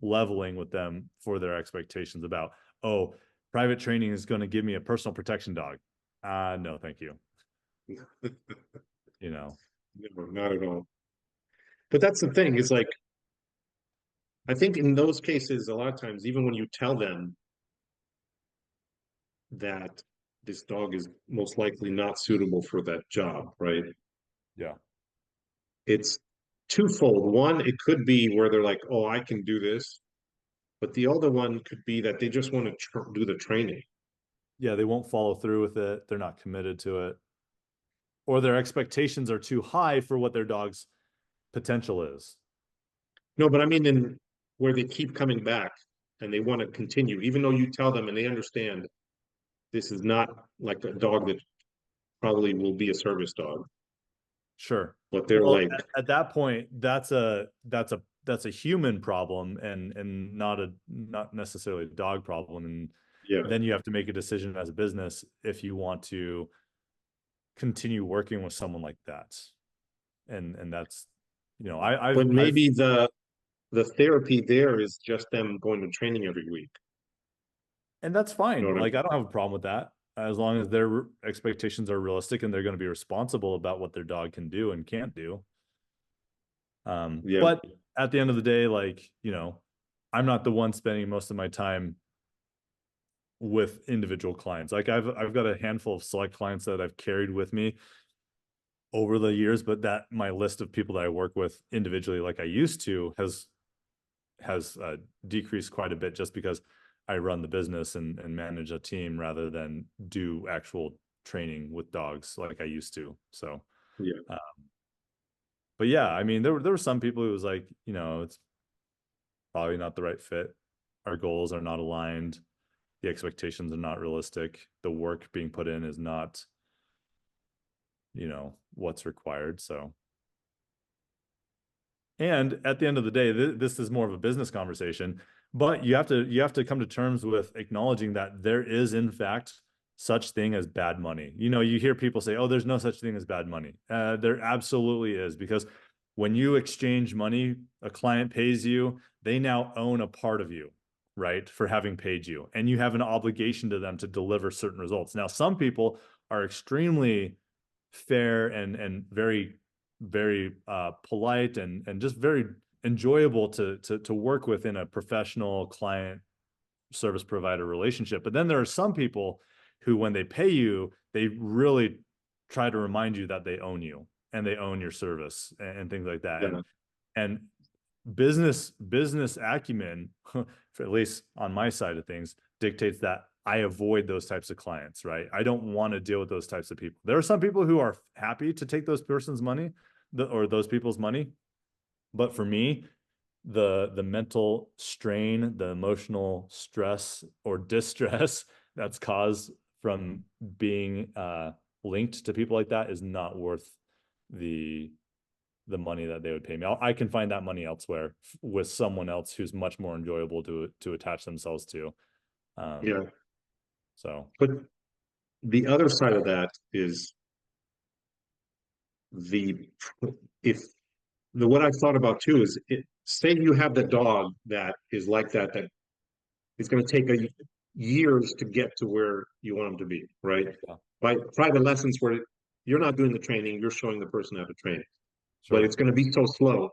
leveling with them for their expectations about, oh, private training is going to give me a personal protection dog. No, thank you. You know. no, not at all. But that's the thing, is like I think in those cases, a lot of times, even when you tell them that this dog is most likely not suitable for that job, right? Yeah. It's twofold. One, it could be where they're like, oh, I can do this. But the other one could be that they just want to do the training. Yeah, they won't follow through with it. They're not committed to it, or their expectations are too high for what their dog's potential is. No, but I mean, in where they keep coming back and they want to continue, even though you tell them and they understand this is not like a dog that probably will be a service dog, Sure. but they're Well, like, at that point, that's a human problem, and not necessarily a dog problem. And yeah. then you have to make a decision as a business if you want to continue working with someone like that. And that's, But I've maybe the therapy there is just them going to training every week. and that's You know fine. what I Like, mean? I don't have a problem with that as long as their expectations are realistic and they're going to be responsible about what their dog can do and can't do. Yeah. But at the end of the day, like, I'm not the one spending most of my time with individual clients. Like, I've got a handful of select clients that I've carried with me over the years, but that my list of people that I work with individually, like I used to, has decreased quite a bit just because I run the business and manage a team rather than do actual training with dogs like I used to. So, Yeah. uh, but yeah, I mean, there were some people who was like, it's probably not the right fit. Our goals are not aligned. The expectations are not realistic. The work being put in is not, what's required. So, and at the end of the day, this is more of a business conversation, but you have to come to terms with acknowledging that there is in fact such thing as bad money. You hear people say, "Oh, there's no such thing as bad money." There absolutely is, because when you exchange money, a client pays you, they now own a part of you, right, for having paid you, and you have an obligation to them to deliver certain results. Now, some people are extremely fair and very very polite and just very enjoyable to work with in a professional client service provider relationship. But then there are some people who, when they pay you, they really try to remind you that they own you. and they own your service and things like that. Yeah. And business acumen, for at least on my side of things, dictates that I avoid those types of clients, right? I don't want to deal with those types of people. There are some people who are happy to take those person's money, or those people's money, but for me, the mental strain, the emotional stress or distress that's caused from being linked to people like that is not worth the money that they would pay me. I can find that money elsewhere with someone else who's much more enjoyable to attach themselves to. Yeah. So But the other side of that is the if the what I've thought about too is say you have the dog that is like that, that is going to take years to get to where you want them to be, right? yeah, By private lessons where you're not doing the training, you're showing the person how to train, but sure. it's going to be so slow.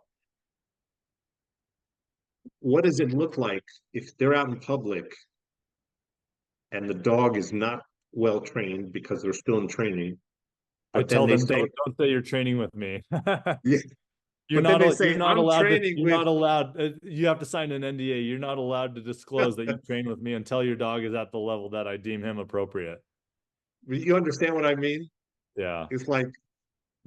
What does it look like if they're out in public and the dog is not well trained because they're still in training, I but then tell they them, say, don't say you're training with me. yeah, You're but then they you're say, not I'm allowed to, training you're with, not allowed, you have to sign an NDA. You're not allowed to disclose that you train with me until your dog is at the level that I deem him appropriate. you understand what I mean? Yeah, It's like,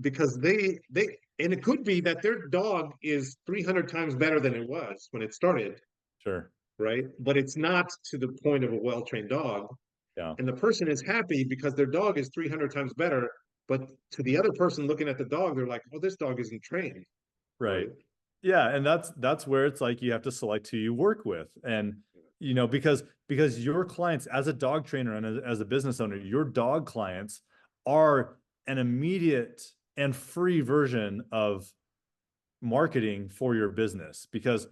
because and it could be that their dog is 300 times better than it was when it started, sure. right? But it's not to the point of a well-trained dog. Yeah, And the person is happy because their dog is 300 times better. But to the other person looking at the dog, they're like, oh, this dog isn't trained, right. right? Yeah, and that's where it's like you have to select who you work with. And because your clients as a dog trainer and as a business owner, your dog clients are an immediate and free version of marketing for your business. Because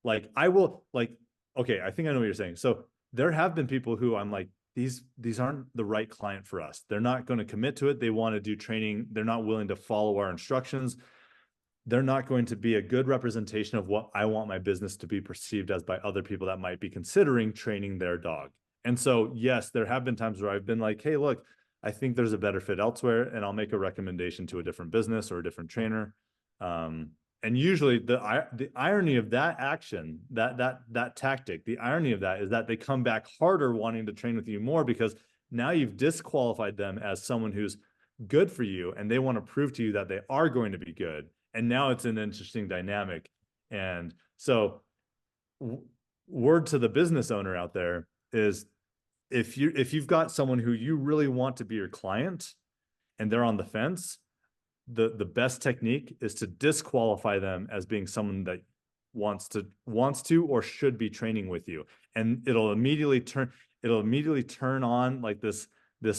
like I will like, okay, I think I know what you're saying. So there have been people who I'm like, these aren't the right client for us. They're not going to commit to it. They want to do training. They're not willing to follow our instructions. They're not going to be a good representation of what I want my business to be perceived as by other people that might be considering training their dog. And so, yes, there have been times where I've been like, hey, look, I think there's a better fit elsewhere, and I'll make a recommendation to a different business or a different trainer. And usually the irony of that action, that tactic, the irony of that is that they come back harder wanting to train with you more because now you've disqualified them as someone who's good for you, and they want to prove to you that they are going to be good. And now it's an interesting dynamic. And so word to the business owner out there is if you've got someone who you really want to be your client and they're on the fence, the best technique is to disqualify them as being someone that wants to or should be training with you. And it'll immediately turn on like this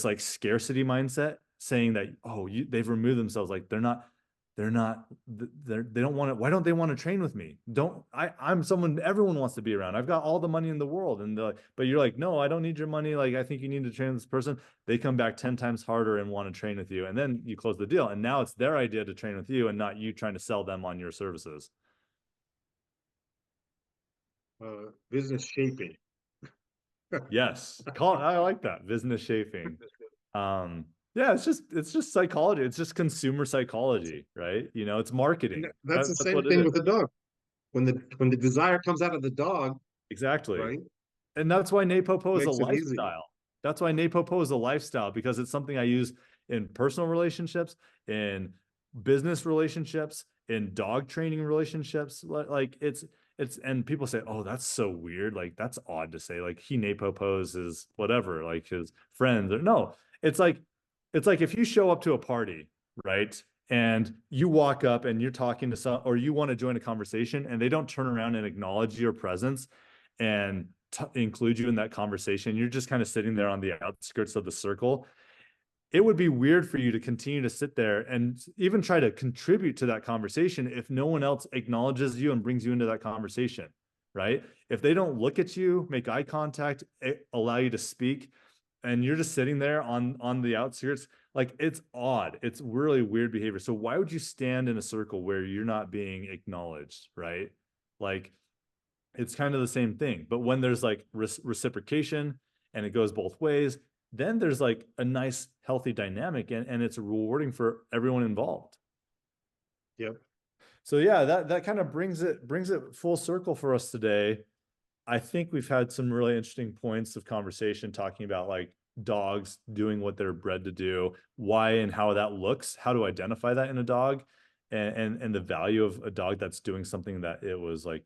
like scarcity mindset, saying that, oh, they've removed themselves, like they're not they don't want to, why don't they want to train with me? I'm someone everyone wants to be around. I've got all the money in the world. And but you're like, no, I don't need your money. Like, I think you need to train this person. They come back 10 times harder and want to train with you. And then you close the deal. And now it's their idea to train with you and not you trying to sell them on your services. Business shaping. Yes. I like that. Business shaping. Yeah, it's just psychology. It's just consumer psychology, right? It's And marketing. that's the That's same what it thing with is. the dog. When the desire comes out of the dog, Exactly. right, And that's why NePoPo is a makes it easy. lifestyle. That's why NePoPo is a lifestyle, because it's something I use in personal relationships, in business relationships, in dog training relationships. Like and people say, oh, that's so weird. Like, that's odd to say. Like, he NePoPos his whatever, like his friends. Or no, it's like if you show up to a party, right? And you walk up and you're talking to some, or you want to join a conversation, and they don't turn around and acknowledge your presence and include you in that conversation. You're just kind of sitting there on the outskirts of the circle. It would be weird for you to continue to sit there and even try to contribute to that conversation if no one else acknowledges you and brings you into that conversation, right? If they don't look at you, make eye contact, allow you to speak, and you're just sitting there on the outskirts, like, it's odd. It's really weird behavior. So why would you stand in a circle where you're not being acknowledged, right? Like, it's kind of the same thing. But when there's like reciprocation and it goes both ways, then there's like a nice, healthy dynamic, and it's rewarding for everyone involved. Yep. So yeah, that kind of brings it full circle for us today. I think we've had some really interesting points of conversation talking about like dogs doing what they're bred to do, why and how that looks, how to identify that in a dog, and the value of a dog that's doing something that it was like,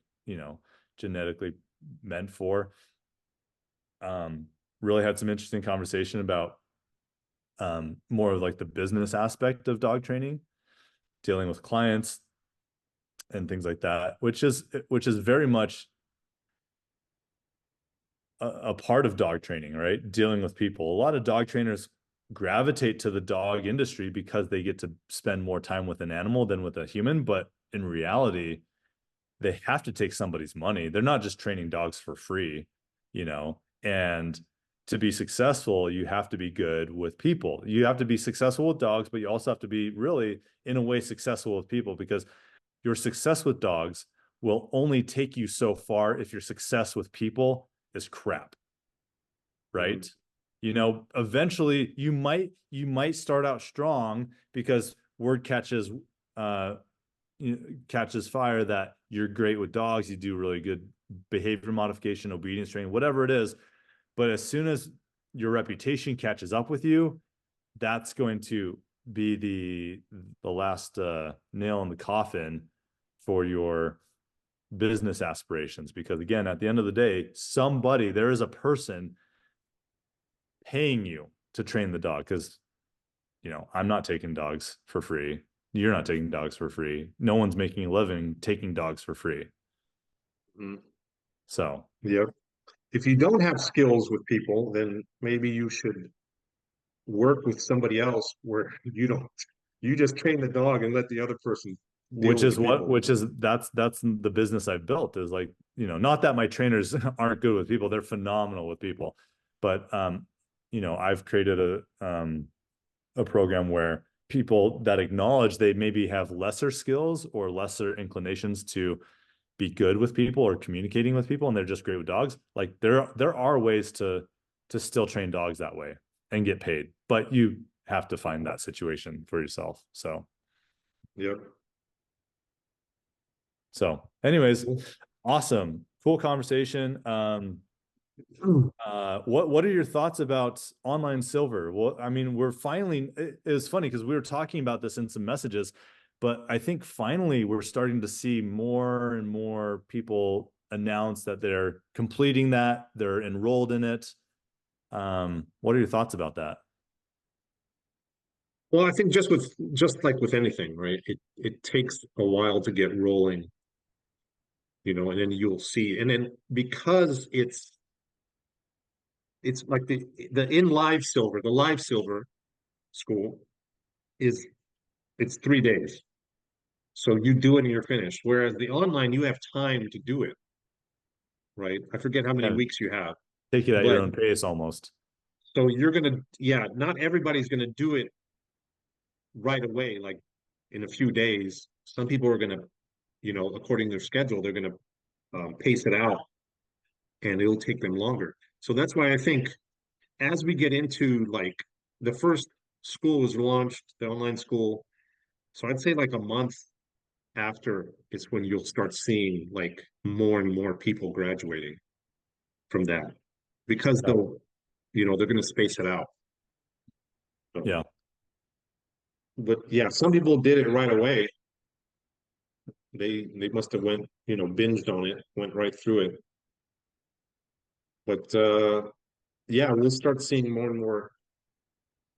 genetically meant for. Really had some interesting conversation about more of like the business aspect of dog training, dealing with clients and things like that, which is very much a part of dog training, right? Dealing with people. A lot of dog trainers gravitate to the dog industry because they get to spend more time with an animal than with a human. But in reality, they have to take somebody's money. They're not just training dogs for free, and to be successful, you have to be good with people. You have to be successful with dogs, but you also have to be really, in a way, successful with people, because your success with dogs will only take you so far if your success with people is crap, right? Mhm. Eventually you might start out strong because word uh catches fire that you're great with dogs, you do really good behavior modification, obedience training, whatever it is. But as soon as your reputation catches up with you, that's going to be the last nail in the coffin for your business aspirations. Because again, at the end of the day, there is a person paying you to train the dog. Because I'm not taking dogs for free. You're not taking dogs for free. No one's making a living taking dogs for free. Mhm. So, Yep. If you don't have skills with people, then maybe you should work with somebody else where you don't. You just train the dog and let the other person deal which with the is what people. which is that's the business I've built, is like, not that my trainers aren't good with people, they're phenomenal with people. But I've created a program where people that acknowledge they maybe have lesser skills or lesser inclinations to be good with people or communicating with people, and they're just great with dogs. Like, there are ways to still train dogs that way and get paid, but you have to find that situation for yourself. Yep. Anyways, Cool. awesome, cool conversation. What are your thoughts about online silver? Well, I mean, it was funny because we were talking about this in some messages, but I think finally we're starting to see more and more people announce that they're completing that, they're enrolled in it. What are your thoughts about that? Well, I think just like with anything, right? It takes a while to get rolling, and then you'll see. And then because it's like the in live silver, the live silver school is it's 3 days. So you do it and you're finished. Whereas the online, you have time to do it, right? I forget how many Kind of weeks you have, take it at your but own pace almost. so yeah, not everybody's gonna do it right away, like in a few days. Some people are gonna, according to their schedule, they're gonna pace it out, and it'll take them longer. So that's why I think as we get into like the first school was launched, the online school. So I'd say like a month after is when you'll start seeing like more and more people graduating from that because Yeah. they're going to space it out. So, Yeah. but yeah, some people did it right away. They must have went, binged on it, went right through it. But yeah, we'll start seeing more and more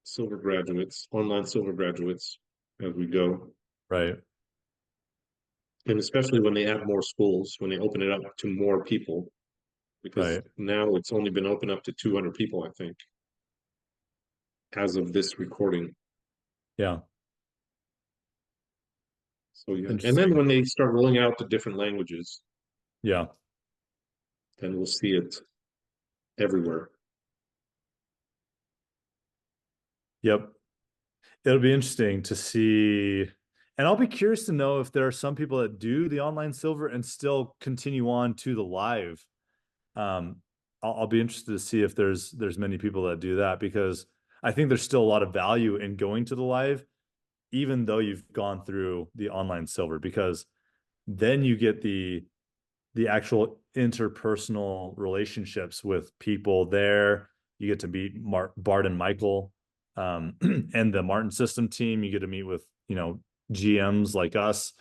silver graduates, online silver graduates as we go. Right. And especially when they add more schools, when they open it up to more people, because Right. now it's only been opened up to 200 people, I think, as of this recording. Yeah. So yeah, and then Interesting. when they start rolling out the different languages, Yeah. then we'll see it everywhere. Yep. It'll be interesting to see. And I'll be curious to know if there are some people that do the online silver and still continue on to the live. Um, I'll be interested to see if there's many people that do that, because I think there's still a lot of value in going to the live, even though you've gone through the online silver, because then you get the actual interpersonal relationships with people there. You get to meet Bart and Michael, and the Martin System team. You get to meet with, GMs like us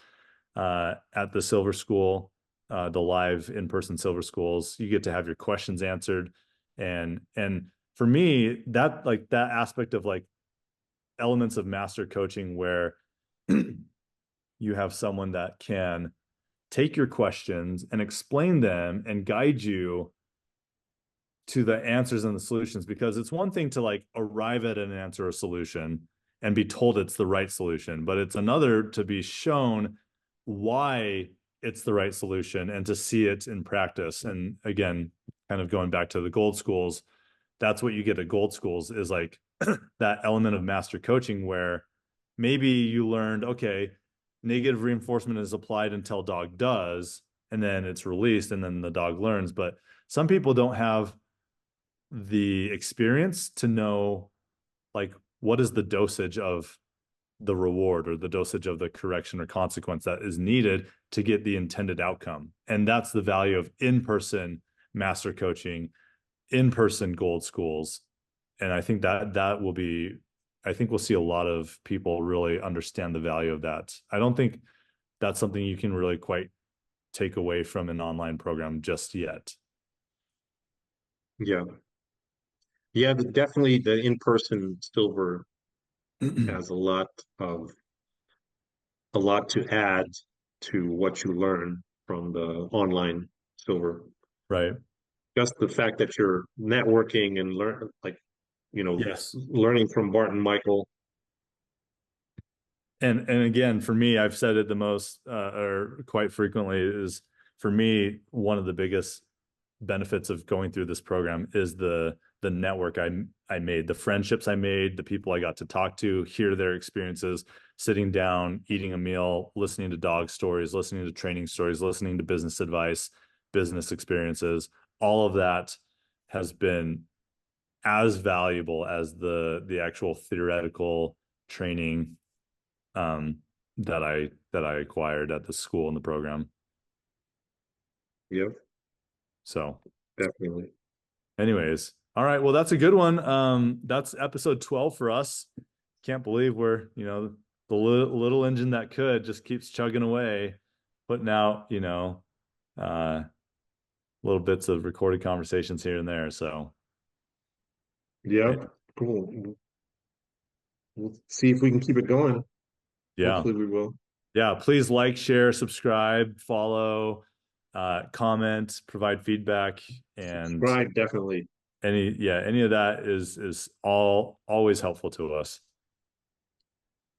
at the Silver School, the live in-person Silver Schools. You get to have your questions answered, and for me, that like that aspect of like elements of master coaching where you have someone that can take your questions and explain them and guide you to the answers and the solutions, because it's one thing to like arrive at an answer or solution and be told it's the right solution, but it's another to be shown why it's the right solution and to see it in practice. And again, kind of going back to the gold schools, that's what you get at gold schools, is like that element of master coaching where maybe you learned, okay, negative reinforcement is applied until dog does, and then it's released and then the dog learns. But some people don't have the experience to know like what is the dosage of the reward or the dosage of the correction or consequence that is needed to get the intended outcome. And that's the value of in-person master coaching, in-person gold schools. And I think that will be, I think we'll see a lot of people really understand the value of that. I don't think that's something you can really quite take away from an online program just yet. Yeah. Yeah, definitely the in-person silver has of a lot to add to what you learn from the online silver. Right. Just the fact that you're networking and Yes. learning from Bart and Michael. And again, for me, I've said it the most or quite frequently, is for me, one of the biggest benefits of going through this program is the network I made, the friendships I made, the people I got to talk to, hear their experiences, sitting down, eating a meal, listening to dog stories, listening to training stories, listening to business advice, business experiences. All of that has been as valuable as the actual theoretical training that I acquired at the school and the program. Yep, So definitely. anyways, all right, well, that's a good one. That's episode 12 for us. Can't believe we're, the little engine that could just keeps chugging away, putting out, little bits of recorded conversations here and there. So Yep, cool. We'll see if we can keep it going. yeah. Hopefully we will. Yeah, please like, share, subscribe, follow, comment, provide feedback, and Subscribe, definitely. any of that is always helpful to us.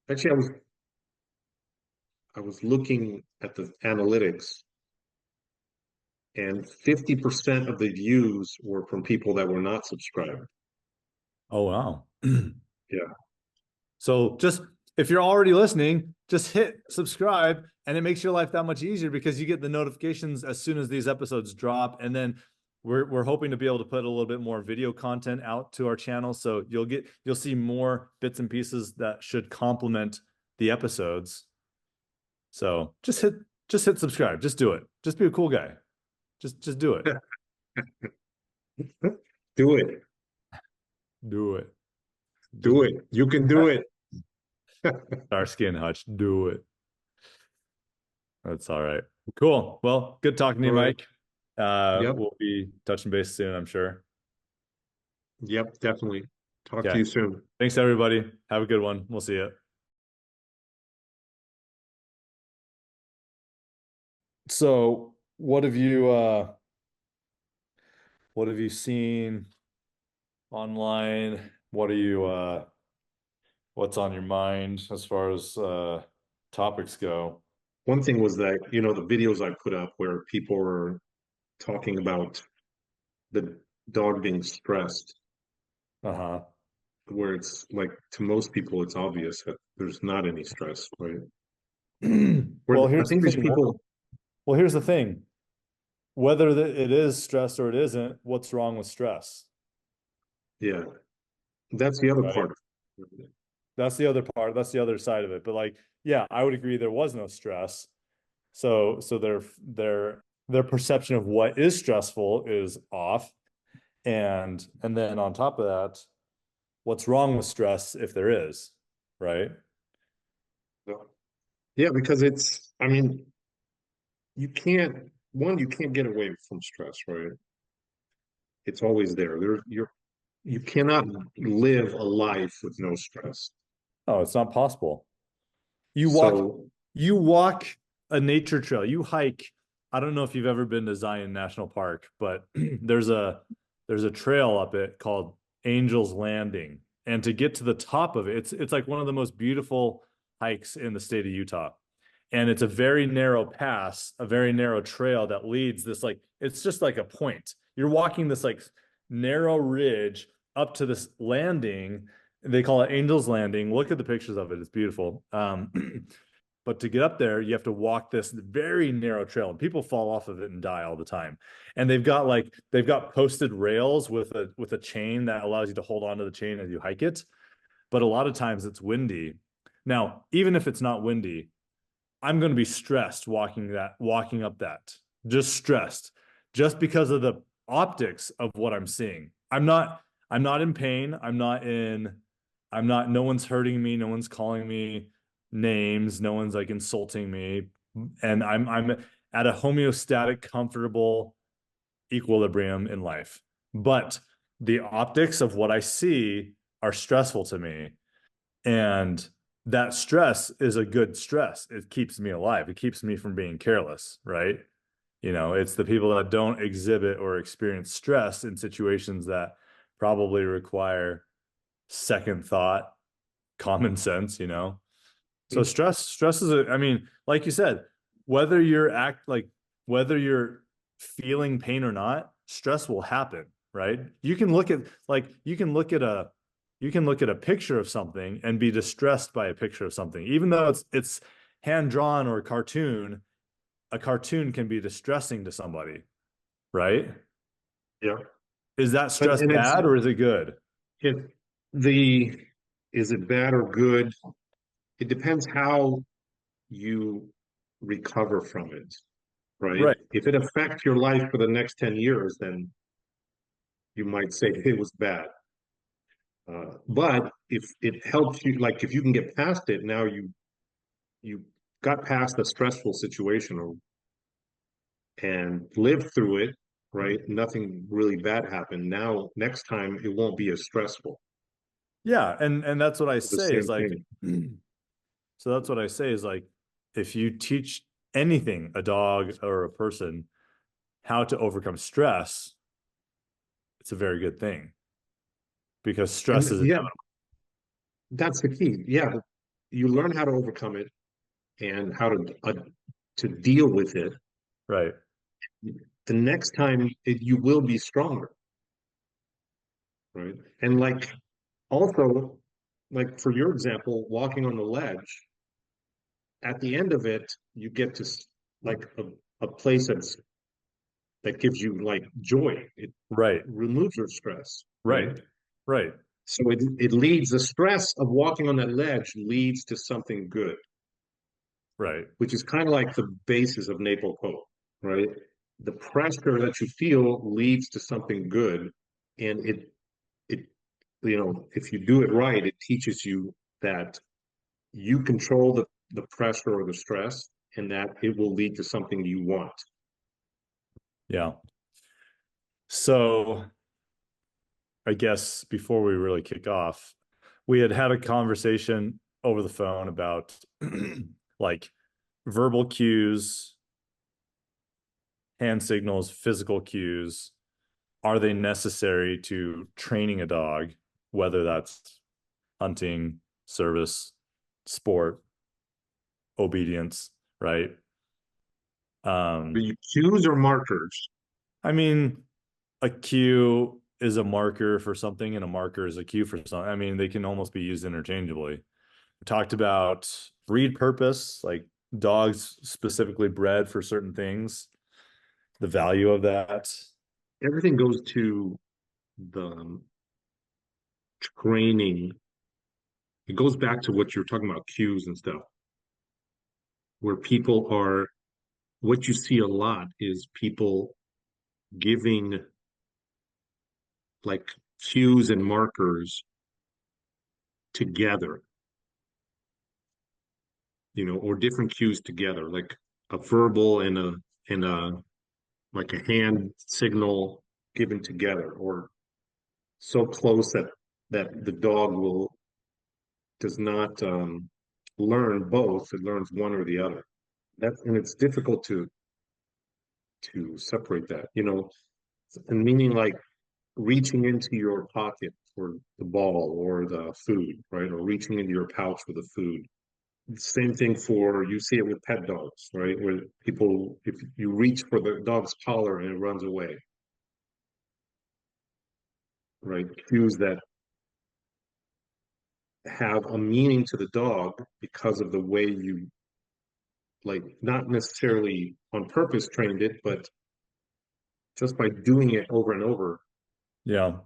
Actually, I was looking at the analytics, and 50% of the views were from people that were not subscribed. Oh wow. Yeah. So just if you're already listening, just hit subscribe, and it makes your life that much easier because you get the notifications as soon as these episodes drop. And then we're hoping to be able to put a little bit more video content out to our channel. So you'll see more bits and pieces that should complement the episodes. So just hit subscribe. Just do it. Just be a cool guy. Just do it. Do it. Do it. Do it. You can do it. Starsky and Hutch, do it. That's all right. Cool. Well, good talking to you, All right. Mike. Yep. We'll be touching base soon, I'm sure. Yep, definitely. Talk to Okay. you soon. Thanks, everybody. Have a good one. We'll see you. So, what have you seen online? What's on your mind as far as topics go? One thing was that, the videos I put up where people were talking about the dog being stressed, Uh-huh. where it's like to most people it's obvious that there's not any stress, right? Where Well, I here's the think these thing. people, Well, here's the thing. whether it is stress or it isn't, what's wrong with stress, Yeah, that's the other right? part of it. That's the other part. That's the other side of it. But like, yeah, I would agree there was no stress. So their perception of what is stressful is off. And then on top of that, what's wrong with stress if there is, right? Yeah, because it's, I mean, you can't, one, you can't get away from stress, right? It's always there. You cannot live a life with no stress. Oh, it's not possible. You walk, So, you walk a nature trail, you hike. I don't know if you've ever been to Zion National Park, but there's a trail up it called Angel's Landing. And to get to the top of it, it's like one of the most beautiful hikes in the state of Utah. And it's a very narrow pass, a very narrow trail that leads this like it's just like a point. You're walking this like narrow ridge up to this landing. They call it Angel's Landing. Look at the pictures of it. It's beautiful. But to get up there, you have to walk this very narrow trail, and people fall off of it and die all the time. And they've got posted rails with a chain that allows you to hold onto the chain as you hike it. But a lot of times it's windy. Now, even if it's not windy, I'm going to be stressed walking up that, just stressed, just because of the optics of what I'm seeing. I'm not in pain. No one's hurting me. No one's calling me names. No one's like insulting me. And I'm at a homeostatic, comfortable equilibrium in life. But the optics of what I see are stressful to me. And that stress is a good stress. It keeps me alive. It keeps me from being careless, right? It's the people that don't exhibit or experience stress in situations that probably require second thought, common sense. So stress is I mean, like you said, whether you're act like whether you're feeling pain or not, stress will happen, right? You can look at a picture of something and be distressed by a picture of something. Even though it's hand drawn or a cartoon can be distressing to somebody, right? yeah. Is that But, stress and it's, bad or is it good? it, the, is it bad or good? It depends how you recover from it, right? Right. If it affects your life for the next 10 years, then you might say it was bad. But if it helps you, like if you can get past it, now you got past a stressful situation and lived through it, right? Nothing really bad happened. Now, next time, it won't be as stressful. Yeah, and that's what I The say is same like thing. so that's what I say is like if you teach anything, a dog or a person, how to overcome stress, it's a very good thing because stress And is yeah, inevitable. that's the key. Yeah, you learn how to overcome it and how to deal with it. Right. The next time, you will be stronger, right? And like also, like for your example, walking on the ledge, at the end of it, you get to like a place that gives you like joy. It Right. removes your stress, right? Right. Right. So it leads, the stress of walking on that ledge leads to something good, Right. which is kind of like the basis of NePoPo, right? The pressure that you feel leads to something good, and it if you do it right, it teaches you that you control the pressure or the stress, and that it will lead to something you want. Yeah. So I guess before we really kick off, we had a conversation over the phone about like verbal cues, hand signals, physical cues. Are they necessary to training a dog, whether that's hunting, service, sport, obedience, right? Do Um, you choose or markers? I mean, a cue is a marker for something, and a marker is a cue for something. I mean, they can almost be used interchangeably. We talked about breed purpose, like dogs specifically bred for certain things. the value of that. Everything goes to the training. It goes back to what you're talking about, cues and stuff, where people are, what you see a lot is people giving like cues and markers together, or different cues together, like a verbal and a like a hand signal given together, or so close that the dog will does not learn both; it learns one or the other. And it's difficult to separate that, and meaning like reaching into your pocket for the ball or the food, right? Or reaching into your pouch for the food. Same thing for, you see it with pet dogs, right? Where people, if you reach for the dog's collar and it runs away, right? Cues that have a meaning to the dog because of the way you, like, not necessarily on purpose trained it, but just by doing it over and over, Yeah.